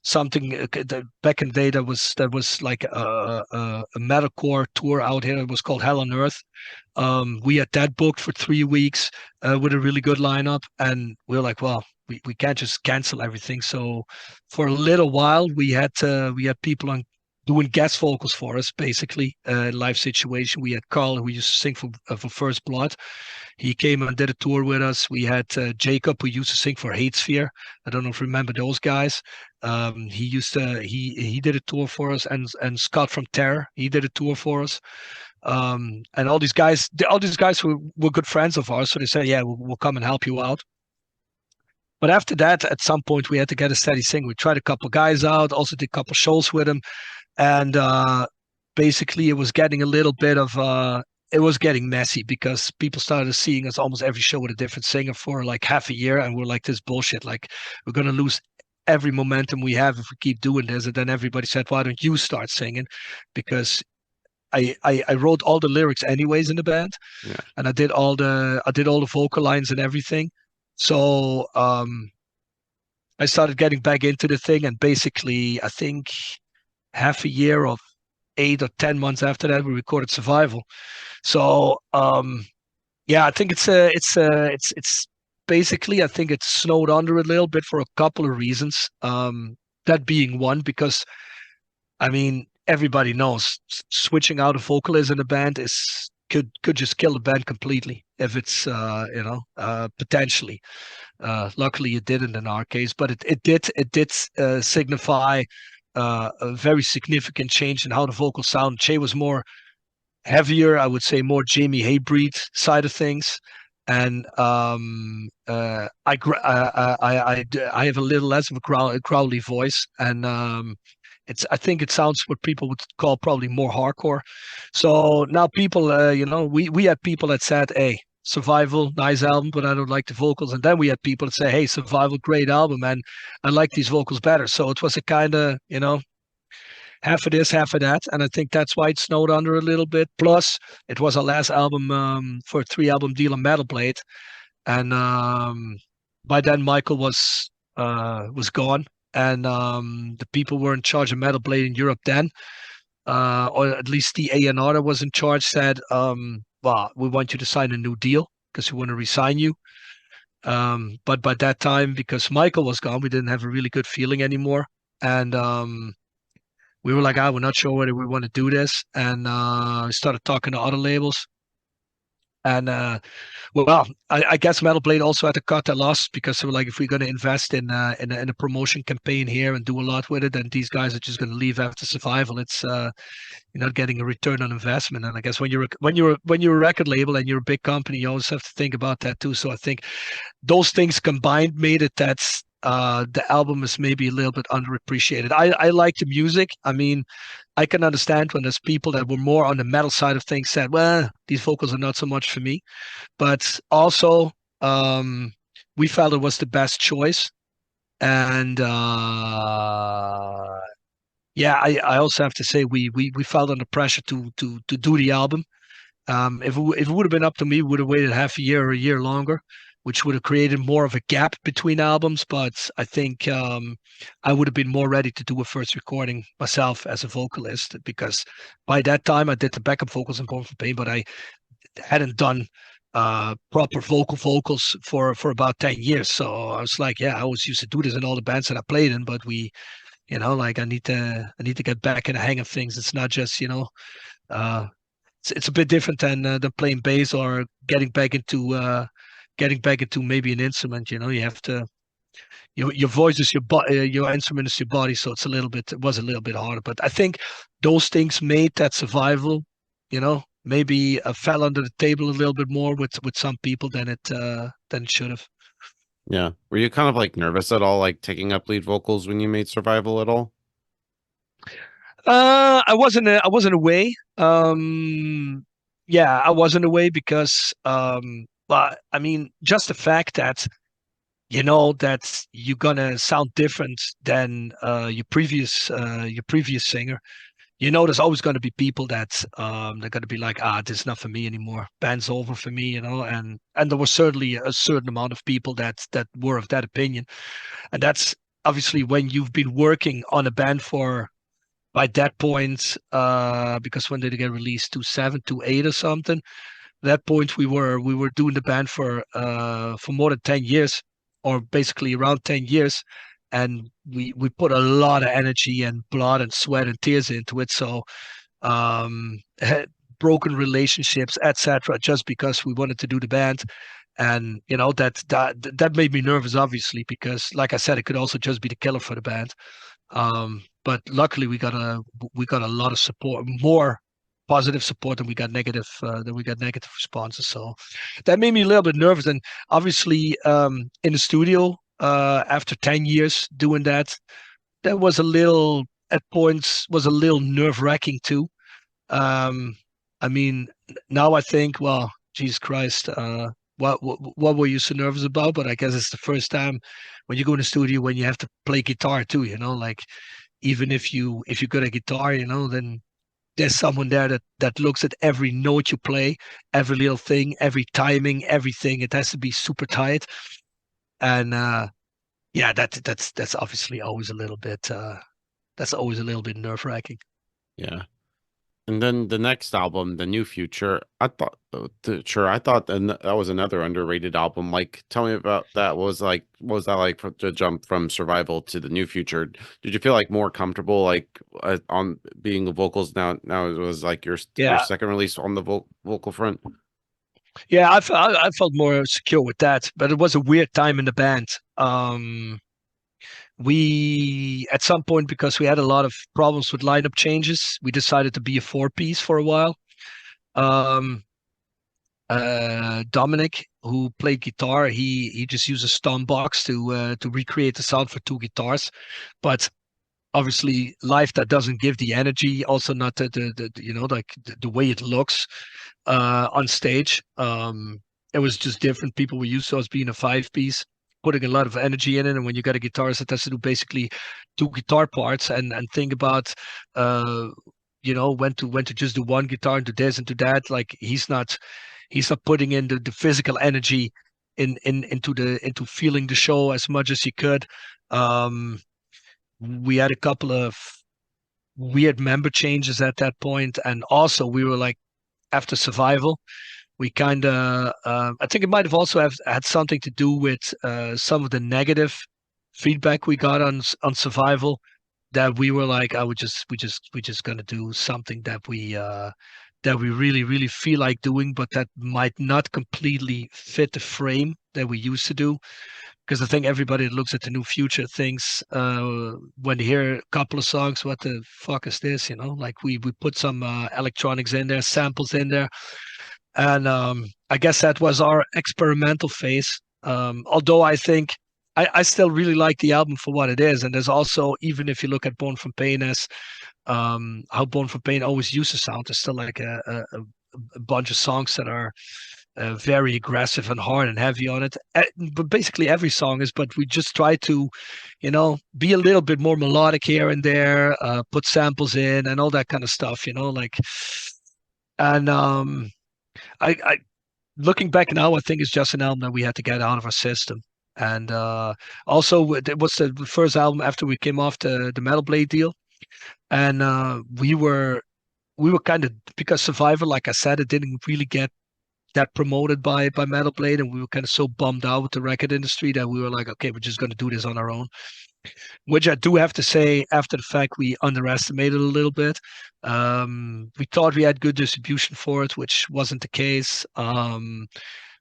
something back in the day that was like a metalcore tour out here. It was called Hell on Earth. We had that booked for 3 weeks with a really good lineup, and we were like, well, we can't just cancel everything. So for a little while, we had people on doing guest vocals for us, basically, live situation. We had Carl, who used to sing for First Blood. He came and did a tour with us. We had Jacob, who used to sing for Hatesphere. I don't know if you remember those guys. He did a tour for us, and Scott from Terror, he did a tour for us. And all these guys were good friends of ours, so they said, "Yeah, we'll come and help you out." But after that, at some point, we had to get a steady singer. We tried a couple guys out, also did a couple shows with them, and basically, it was getting a little bit of it was getting messy because people started seeing us almost every show with a different singer for like half a year, and we're like, "This bullshit! Like, we're gonna lose." Every momentum we have if we keep doing this, and then everybody said, "Why don't you start singing?" Because I wrote all the lyrics anyways in the band, Yeah. and I did all the vocal lines and everything. So I started getting back into the thing, and basically I think half a year of 8 or 10 months after that we recorded Survival. So yeah, I think it's basically, I think it's snowed under a little bit for a couple of reasons. That being one, because I mean, everybody knows switching out a vocalist in a band is could just kill the band completely if it's potentially. Luckily, it didn't in our case, but it did signify a very significant change in how the vocals sound. Che was more heavier, I would say, more Jamie Haybreed side of things. And I have a little less of a growly voice, and I think it sounds what people would call probably more hardcore. So now people, we had people that said, "Hey, Survival, nice album, but I don't like the vocals." And then we had people that say, "Hey, Survival, great album, and I like these vocals better." So it was a kind of, half of this, half of that. And I think that's why it snowed under a little bit. Plus, it was our last album for a 3 album deal on Metal Blade. And by then, Michael was gone. And the people were in charge of Metal Blade in Europe then, or at least the A&R that was in charge said, well, we want you to sign a new deal because we want to resign you. But by that time, because Michael was gone, we didn't have a really good feeling anymore. And we were like, we're not sure whether we want to do this. And started talking to other labels. And well, I guess Metal Blade also had to cut their loss because they were like, if we're going to invest in a promotion campaign here and do a lot with it, then these guys are just going to leave after Survival. It's you're not getting a return on investment. And I guess when you're a record label and you're a big company, you always have to think about that too. So I think those things combined made it that the album is maybe a little bit underappreciated. I like the music. I mean, I can understand when there's people that were more on the metal side of things said, well, these vocals are not so much for me. But also, we felt it was the best choice. And yeah, I also have to say we felt under pressure to do the album. If it would have been up to me, we would have waited half a year or a year longer, which would have created more of a gap between albums. But I think I would have been more ready to do a first recording myself as a vocalist because by that time I did the backup vocals in Born for Pain, but I hadn't done proper vocals for about 10 years. So I was like, yeah, I always used to do this in all the bands that I played in, but like I need to get back in the hang of things. It's not just, uh, it's a bit different than playing bass or getting back into maybe an instrument. You have to your voice is your body, your instrument is your body, so it was a little bit harder. But I think those things made that Survival, maybe fell under the table a little bit more with some people than it should have. Yeah. Were you kind of like nervous at all, like taking up lead vocals when you made Survival at all? I wasn't away. Yeah, I wasn't away because but I mean, just the fact that you know that you're gonna sound different than your previous singer. You know, there's always going to be people that they're going to be like, ah, this is not for me anymore. Band's over for me, you know. And there was certainly a certain amount of people that were of that opinion. And that's obviously when you've been working on a band for by that point, because when did it get released? 2007, 2008 or something. At that point we were doing the band for more than 10 years, or basically around 10 years. And we put a lot of energy and blood and sweat and tears into it. So had broken relationships, etc., just because we wanted to do the band. And you know that made me nervous, obviously, because like I said, it could also just be the killer for the band. But luckily, we got a lot of support, more positive support than we got negative responses. So that made me a little bit nervous. And obviously, in the studio, after 10 years doing that, that was a little at points was a little nerve wracking too. um, I mean, now I think, well, Jesus Christ, what were you so nervous about? But I guess it's the first time when you go in the studio when you have to play guitar too. You know, like even if you're good at guitar, you know, then there's someone there that looks at every note you play, every little thing, every timing, everything. It has to be super tight. And yeah, that's obviously always a little bit nerve wracking. Yeah. And then the next album, The New Future, I thought, sure, I thought that was another underrated album. Like, tell me about that. What was that like to jump from Survival to The New Future? Did you feel like more comfortable, like on being the vocals now? Now it was like your Yeah, second release on the vocal front. yeah, I felt more secure with that, but it was a weird time in the band. We at some point, because we had a lot of problems with lineup changes, we decided to be a four-piece for a while. Um, Dominic, who played guitar, he just used a stomp box to recreate the sound for two guitars, but obviously live that doesn't give the energy, also not the you know, like the way it looks on stage. It was just different. People were used to us being a five piece, putting a lot of energy in it. And when you got a guitarist that has to do basically two guitar parts and think about, uh, you know, when to just do one guitar and do this and do that. Like he's not putting in the physical energy into feeling the show as much as he could. Um, we had a couple of weird member changes at that point, and also we were like after Survival we kind of I think it might have also had something to do with some of the negative feedback we got on Survival, that we were like, I would just we just gonna do something that we really feel like doing, but that might not completely fit the frame that we used to do. Because I think everybody that looks at the New Future thinks, when they hear a couple of songs, what the fuck is this? You know, like we put some electronics in there, samples in there, and I guess that was our experimental phase. Although I think I still really like the album for what it is. And there's also, even if you look at Born from Pain as how Born from Pain always uses sound, there's still like a bunch of songs that are very aggressive and hard and heavy on it. But basically every song is, but we just try to, you know, be a little bit more melodic here and there, put samples in and all that kind of stuff, you know, like, and I looking back now, I think it's just an album that we had to get out of our system. And also, it was the first album after we came off the Metal Blade deal, and we were kind of, because Survivor, like I said, it didn't really get that promoted by Metal Blade, and we were kind of so bummed out with the record industry that we were like, okay, we're just going to do this on our own. Which I do have to say, after the fact, we underestimated a little bit. We thought we had good distribution for it, which wasn't the case.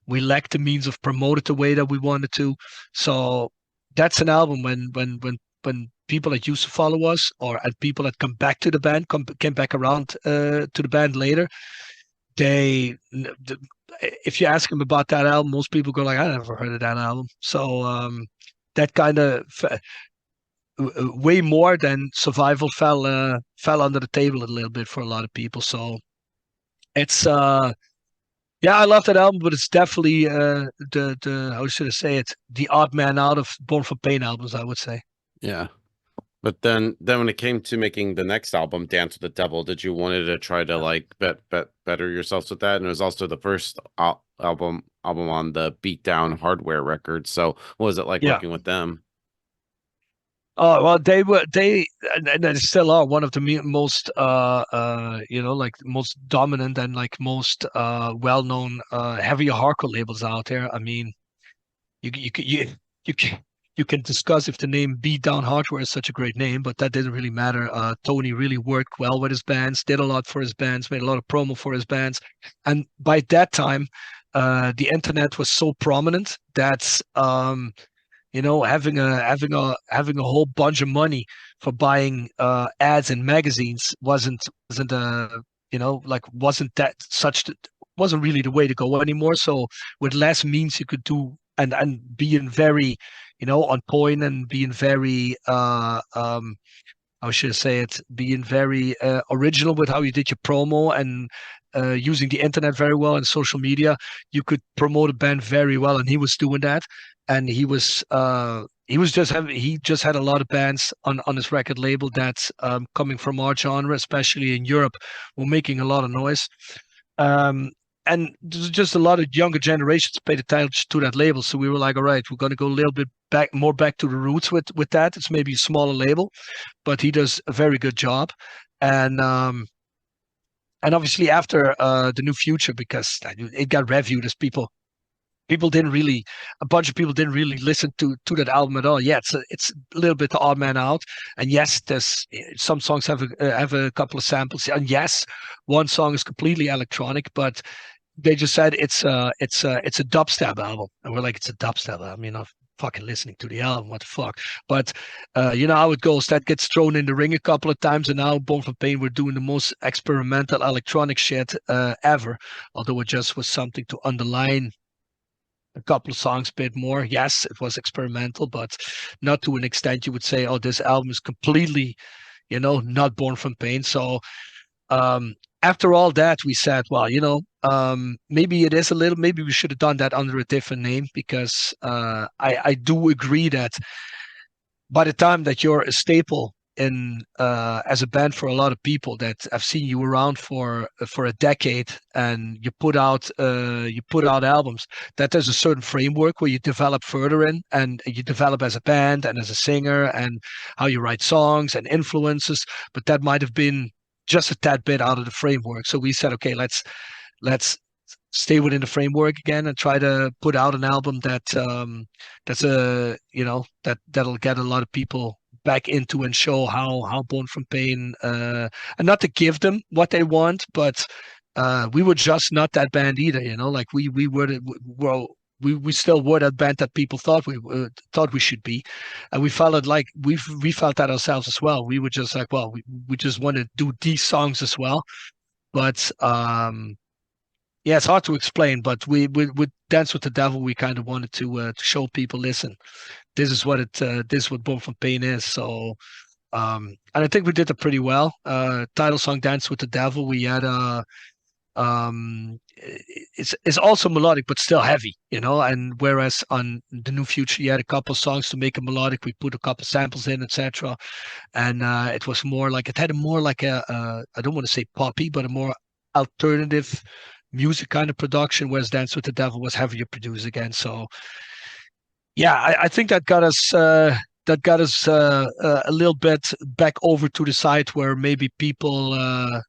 We lacked the means of promote it the way that we wanted to. So that's an album when people that used to follow us, or and people that come back to the band, came back around to the band later, they if you ask them about that album, most people go like, I never heard of that album. So that kind of way more than Survival fell under the table a little bit for a lot of people. So it's Yeah, I love that album, but it's definitely the how should I say it? The odd man out of Born for Pain albums, I would say. Yeah. But then when it came to making the next album, Dance with the Devil, did you wanted to try to like better yourselves with that? And it was also the first album on the Beatdown Hardware record. So what was it like Yeah. working with them? Oh well, and they still are one of the most like most dominant and like most well-known heavier hardcore labels out there. I mean, you can you can discuss if the name Beat Down Hardware is such a great name, but that didn't really matter. Tony really worked well with his bands, did a lot for his bands, made a lot of promo for his bands, and by that time, the internet was so prominent that having a whole bunch of money for buying ads in magazines wasn't like wasn't really the way to go anymore. So with less means you could do and being very on point and being very how should I say it, being very original with how you did your promo and using the internet very well and social media, you could promote a band very well, and he was doing that. And he just had a lot of bands on his record label that coming from our genre, especially in Europe, were making a lot of noise. Um, and there's just a lot of younger generations paid attention to that label. So we were like, all right, we're going to go a little bit back to the roots with that. It's maybe a smaller label, but he does a very good job. And obviously after the New Future, because it got reviewed as people didn't really a bunch of people didn't really listen to that album at all. Yeah, it's a little bit the odd man out. And yes, there's some songs have a couple of samples. And yes, one song is completely electronic, but they just said it's a dubstep album, and we're like, it's a dubstep album. Fucking listening to the album, what the fuck? But you know how it goes. That gets thrown in the ring a couple of times, and now Born from Pain, we're doing the most experimental electronic shit ever. Although it just was something to underline a couple of songs a bit more. Yes, it was experimental, but not to an extent you would say, oh, this album is completely, not Born from Pain. So um, after all that, we said, well, maybe it is a little, maybe we should have done that under a different name because I do agree that by the time that you're a staple in as a band for a lot of people that have seen you around for a decade and you put out albums, that there's a certain framework where you develop further in, and you develop as a band and as a singer and how you write songs and influences. But that might have been just a tad bit out of the framework. So we said, okay, let's stay within the framework again and try to put out an album that's that'll get a lot of people back into and show how Born from Pain and not to give them what they want, but we were just not that band either. Like we were well. We still were that band that people thought we should be, and we felt it like we felt that ourselves as well. We were just like, well, we just want to do these songs as well, but yeah, it's hard to explain, but we with Dance with the Devil, we kind of wanted to show people, listen, this is what Born from Pain is. So, and I think we did it pretty well. Title song Dance with the Devil, we had it's also melodic but still heavy, and whereas on the New Future you had a couple songs to make it melodic, we put a couple samples in, etc. And it was more like, it had a more like a I don't want to say poppy, but a more alternative music kind of production, whereas Dance with the Devil was heavier produced again. So yeah, I think that got us a little bit back over to the side where maybe people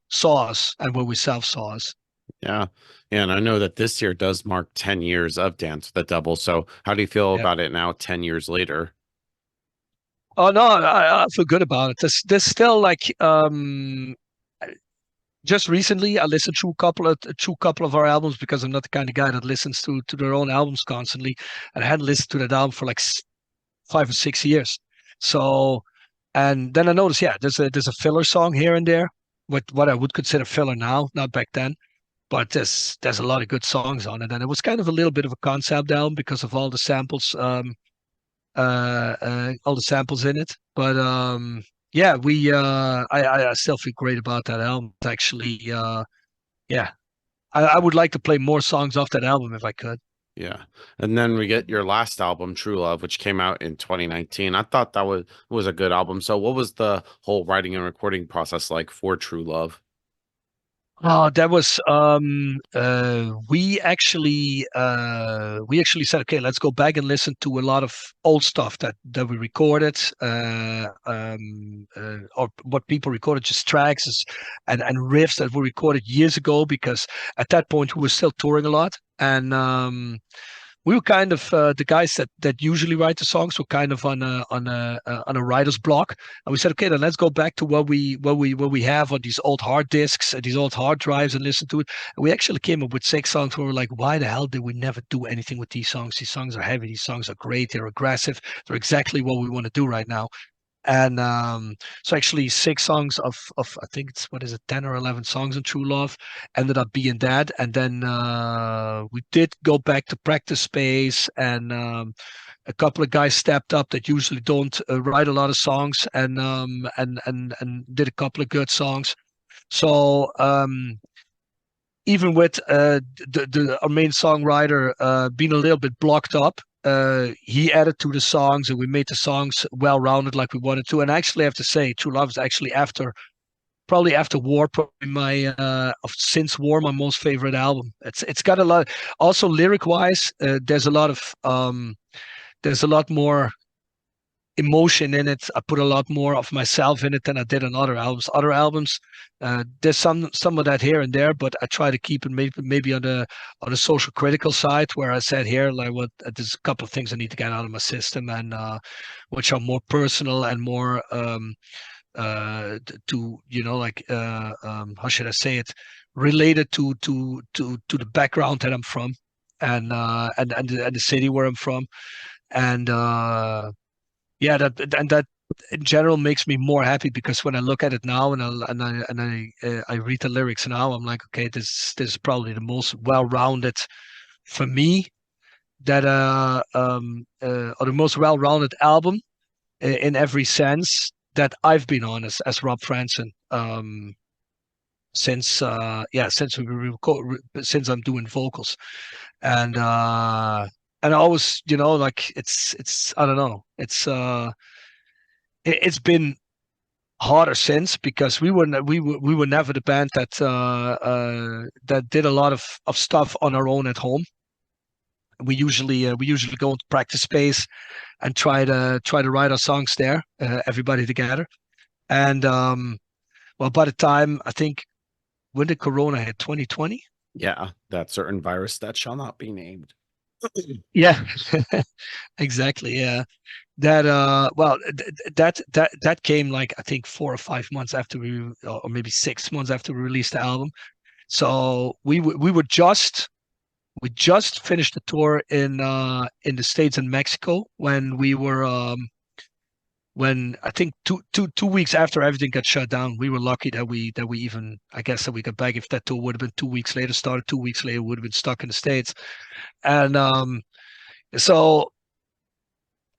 saw us and where we self saw us. Yeah. And I know that this year does mark 10 years of Dance with the Devil. So how do you feel Yeah. about it now, 10 years later? Oh no, I feel good about it. There's still like just recently I listened to a couple of our albums because I'm not the kind of guy that listens to their own albums constantly, and I hadn't listened to that album for like 5 or 6 years. So, and then I noticed, yeah, there's a filler song here and there, with what I would consider filler now, not back then. But there's a lot of good songs on it, and it was kind of a little bit of a concept album because of all the samples in it. But yeah, I still feel great about that album. It's actually, yeah, I would like to play more songs off that album if I could. Yeah. And then we get your last album, True Love, which came out in 2019. I thought that was a good album. So what was the whole writing and recording process like for True Love? Oh, that was we actually said, okay, let's go back and listen to a lot of old stuff that we recorded, or what people recorded, just tracks and riffs that were recorded years ago, because at that point we were still touring a lot. And we were kind of the guys that usually write the songs were kind of on a writer's block, and we said, okay, then let's go back to what we have on these old hard disks, these old hard drives, and listen to it. And we actually came up with 6 songs where we're like, why the hell did we never do anything with these songs? These songs are heavy. These songs are great. They're aggressive. They're exactly what we want to do right now. And so actually 6 songs of I think it's, what is it, 10 or 11 songs in True Love ended up being that. And then we did go back to practice space, and a couple of guys stepped up that usually don't write a lot of songs, and did a couple of good songs. So even with our main songwriter being a little bit blocked up, he added to the songs, and we made the songs well rounded like we wanted to. And actually, I have to say, True Love is actually probably after War, probably my since War, my most favorite album. It's got a lot. Also, lyric wise, there's a lot more emotion in it. I put a lot more of myself in it than I did on other albums. Other albums, there's some of that here and there, but I try to keep it maybe on the social critical side, where I said here, like, what, there's a couple of things I need to get out of my system, and which are more personal and more to, like, how should I say it, related to the background that I'm from, and the city where I'm from. And yeah, that in general makes me more happy, because when I look at it now, and I read the lyrics now, I'm like, okay, this is probably the most well-rounded for me, that or the most well-rounded album in every sense that I've been on as Rob Franssen, since since since I'm doing vocals. And I always, like, it's I don't know, it's been harder since, because we were never the band that did a lot of stuff on our own at home. We usually go into practice space and try to write our songs there, everybody together. And well, by the time, I think, when did Corona hit? 2020? Yeah, that certain virus that shall not be named. Yeah, exactly. Yeah. That well, that came, like, I think 4 or 5 months after or maybe 6 months after we released the album. So we just finished the tour in the States and Mexico, when I think two weeks after everything got shut down. We were lucky that we even, I guess, that we got back. If that tour would have been 2 weeks later, started 2 weeks later, would have been stuck in the States. And so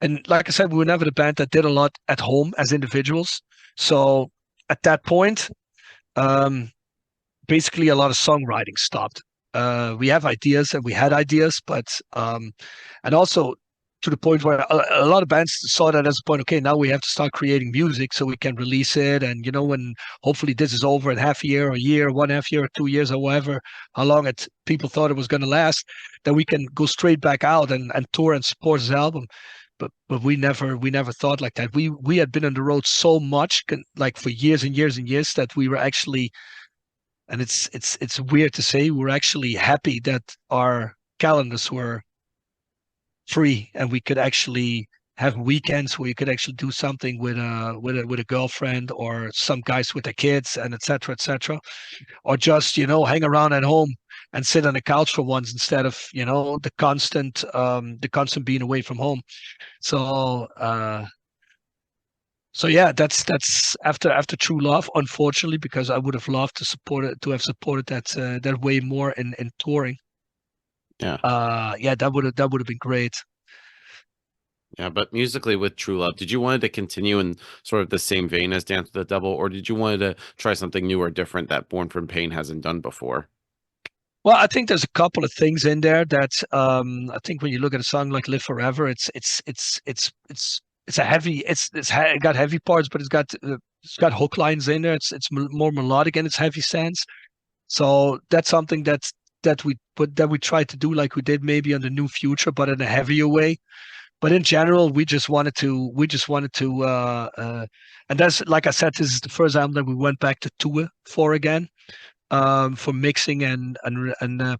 and like I said, we were never the band that did a lot at home as individuals. So at that point, um, basically a lot of songwriting stopped. We have ideas, and we had ideas, but and also to the point where a lot of bands saw that as a point. Okay, now we have to start creating music so we can release it, and when hopefully this is over in half a year, or a year, 1.5 year, or 2 years, or whatever, how long people thought it was going to last, then we can go straight back out and tour and support this album. But we never thought like that. We had been on the road so much, like, for years and years and years, that we were actually, and it's weird to say, we're actually happy that our calendars were free, and we could actually have weekends where you could actually do something with a girlfriend, or some guys with their kids, and etc. etc. Or just, hang around at home and sit on the couch for once, instead of, the constant being away from home. So yeah, that's after True Love, unfortunately, because I would have loved to have supported that way more in touring. Yeah. Yeah, that would have been great. Yeah, but musically with True Love, did you want to continue in sort of the same vein as Dance with the Devil, or did you want to try something new or different that Born from Pain hasn't done before? Well, I think there's a couple of things in there that I think when you look at a song like "Live Forever," it's a heavy it got heavy parts, but it's got hook lines in there. It's more melodic in its heavy sense. So that's something that we tried to do like we did maybe on the New Future, but in a heavier way. But in general, and that's like I said, this is the first album that we went back to tour for again, for mixing and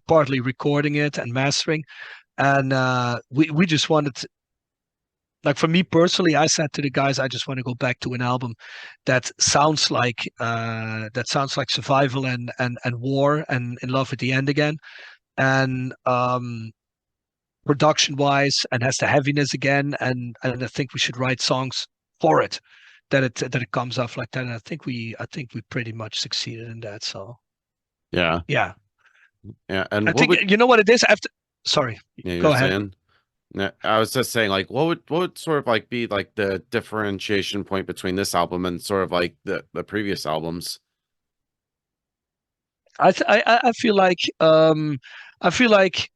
partly recording it and mastering. And we just wanted to, like for me personally, I said to the guys, I just want to go back to an album that sounds like survival and war and in love with the end again. And production wise and has the heaviness again, and I think we should write songs for it that it comes off like that. And I think we pretty much succeeded in that. So Yeah, yeah. yeah. And I what think would you know what it is after. Sorry, yeah, you're go ahead. saying? Yeah, I was just saying, like, what would sort of like be like the differentiation point between this album and sort of like the previous albums? I feel like I feel like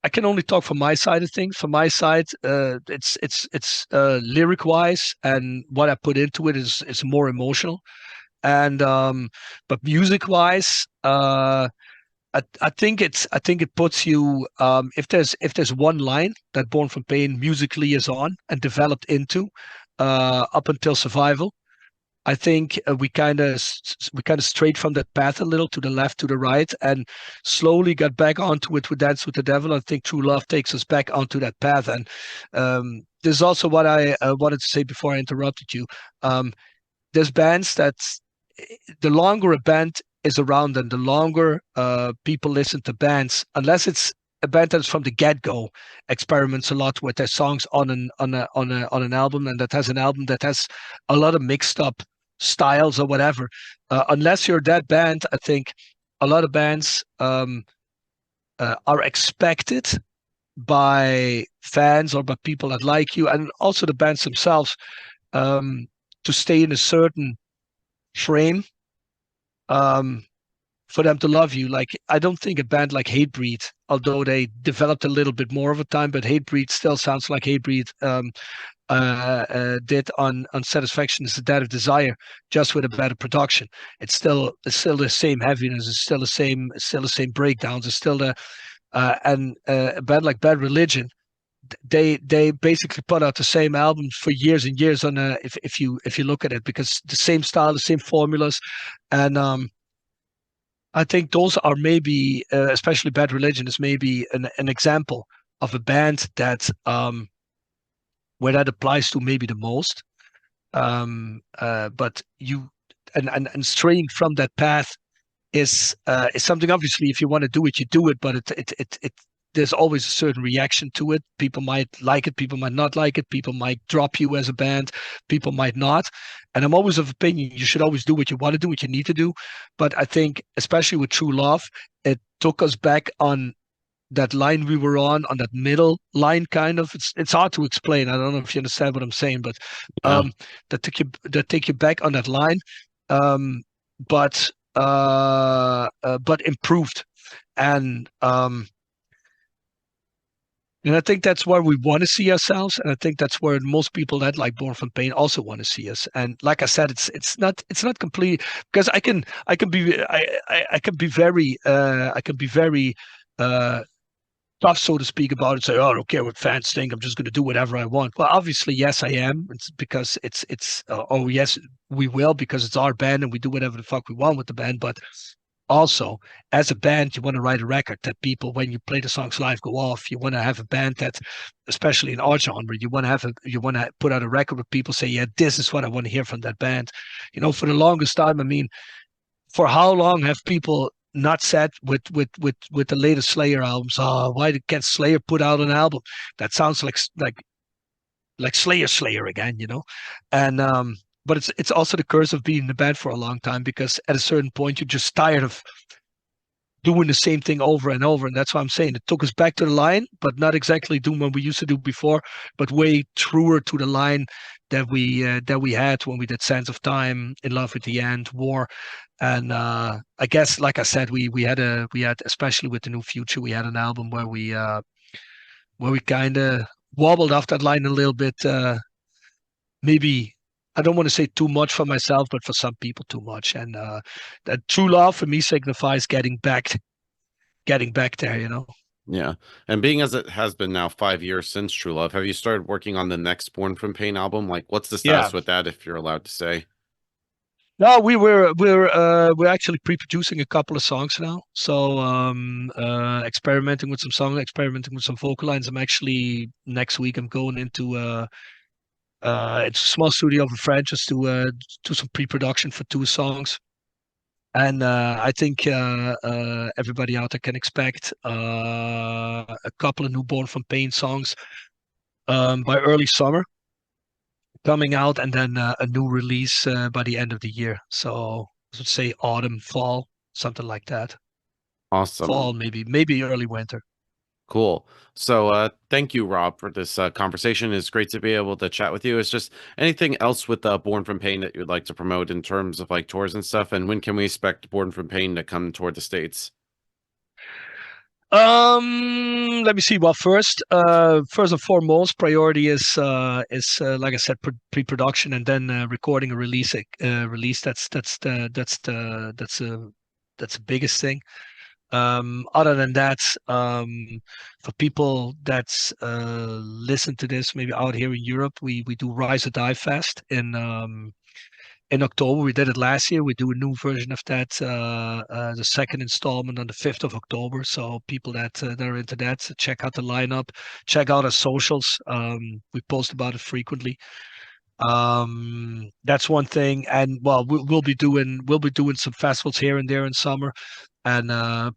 I can only talk from my side of things. From my side, it's lyric wise, and what I put into it is more emotional. And but music wise, I think it puts you, if there's one line that Born from Pain musically is on and developed into, up until Survival. I think we kind of strayed from that path a little to the left, to the right, and slowly got back onto it with Dance with the Devil. I think True Love takes us back onto that path. And this is also what I wanted to say before I interrupted you. There's bands that, the longer a band is around and the longer people listen to bands, unless it's a band that's from the get-go experiments a lot with their songs on an album, and that has an album that has a lot of mixed up styles or whatever. Unless you're that band, I think a lot of bands are expected by fans or by people that like you, and also the bands themselves, um, to stay in a certain frame, um, for them to love you. Like, I don't think a band like Hatebreed, although they developed a little bit more of a time, but Hatebreed still sounds like Hatebreed did on Satisfaction is the Death of Desire, just with a better production. It's still the same heaviness. It's still the same breakdowns. It's still the and a band like Bad Religion, they basically put out the same albums for years and years on if you look at it, because the same style, the same formulas. And I think those are maybe, especially Bad Religion is maybe an example of a band that, where that applies to maybe the most. But you and straying from that path is something. Obviously, if you want to do it, you do it. But it there's always a certain reaction to it. People might like it, people might not like it, people might drop you as a band, people might not. And I'm always of opinion you should always do what you want to do, what you need to do. But I think, especially with True Love, it took us back on that line we were on that middle line, kind of. It's hard to explain. I don't know if you understand what I'm saying, but Yeah, that take you back on that line, um, but but improved. And and I think that's where we want to see ourselves, and I think that's where most people that like Born from Pain also want to see us. And like I said, it's not complete, because I can be very uh, tough, so to speak, about it. Say, oh, I don't care what fans think. I'm just going to do whatever I want. Well, obviously, yes, I am. It's because oh yes, we will, because it's our band and we do whatever the fuck we want with the band. But also, as a band, you want to write a record that people, when you play the songs live, go off. You want to have a band that, especially in our genre, you want to put out a record where people say, yeah, this is what I want to hear from that band. For the longest time, I mean, for how long have people not said with the latest Slayer albums, oh, why can't Slayer put out an album that sounds like Slayer again? And but it's also the curse of being in the band for a long time, because at a certain point you're just tired of doing the same thing over and over. And that's why I'm saying it took us back to the line, but not exactly doing what we used to do before, but way truer to the line that we had when we did Sands of Time, In Love with the End, War. And I guess, like I said, we had especially with the New Future, we had an album where we kind of wobbled off that line a little bit. Maybe I don't want to say too much for myself, but for some people too much. And that true love for me signifies getting back there. Yeah. And being as it has been now 5 years since True Love, have you started working on the next Born from Pain album? Like, what's the Yeah. status with that, if you're allowed to say? No, we're actually pre-producing a couple of songs now. So experimenting with some songs, experimenting with some vocal lines. I'm actually next week I'm going into it's a small studio of a friend just to do some pre-production for two songs. And I think everybody out there can expect a couple of new Born from Pain songs by early summer coming out, and then a new release by the end of the year. So I would say autumn, fall, something like that. Awesome. Fall, maybe early winter. Cool. So, thank you, Rob, for this conversation. It's great to be able to chat with you. It's just anything else with Born from Pain that you'd like to promote in terms of like tours and stuff? And when can we expect Born from Pain to come toward the States? Let me see. Well, first and foremost, priority is like I said, pre-production, and then recording a release. Release. That's the biggest thing. Other than that, for people that listen to this, maybe out here in Europe, we do Rise or Die Fest in October. We did it last year. We do a new version of that, the second installment on the 5th of October. So people that are into that, check out the lineup, check out our socials. We post about it frequently. That's one thing. And well, we'll be doing some festivals here and there in summer, and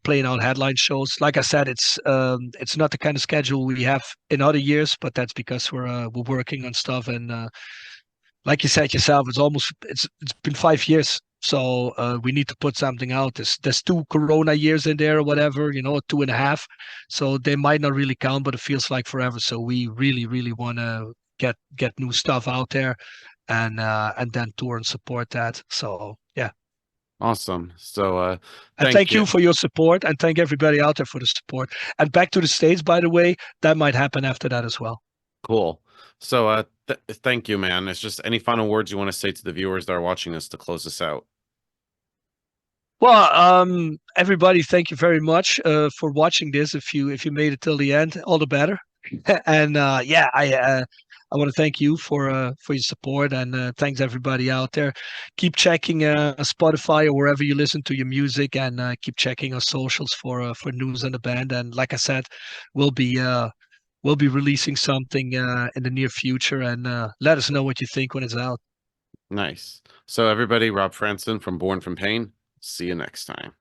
playing out headline shows. Like I said, it's not the kind of schedule we have in other years, but that's because we're working on stuff. And like you said yourself, it's been 5 years. So we need to put something out. There's two Corona years in there or whatever, two and a half. So they might not really count, but it feels like forever. So we really, really want to get new stuff out there, and then tour and support that. So yeah. Awesome. So, And thank thank you. you for your support, and thank everybody out there for the support. And back to the States, by the way, that might happen after that as well. Cool. So, th thank you, man. It's just any final words you want to say to the viewers that are watching us to close us out? Well, everybody, thank you very much for watching this. If you made it till the end, all the better. And yeah, I want to thank you for your support, and thanks everybody out there. Keep checking Spotify or wherever you listen to your music, and keep checking our socials for news on the band. And like I said, we'll be uh, we'll be releasing something in the near future, and let us know what you think when it's out. Nice. So, everybody, Rob Franssen from Born from Pain. See you next time.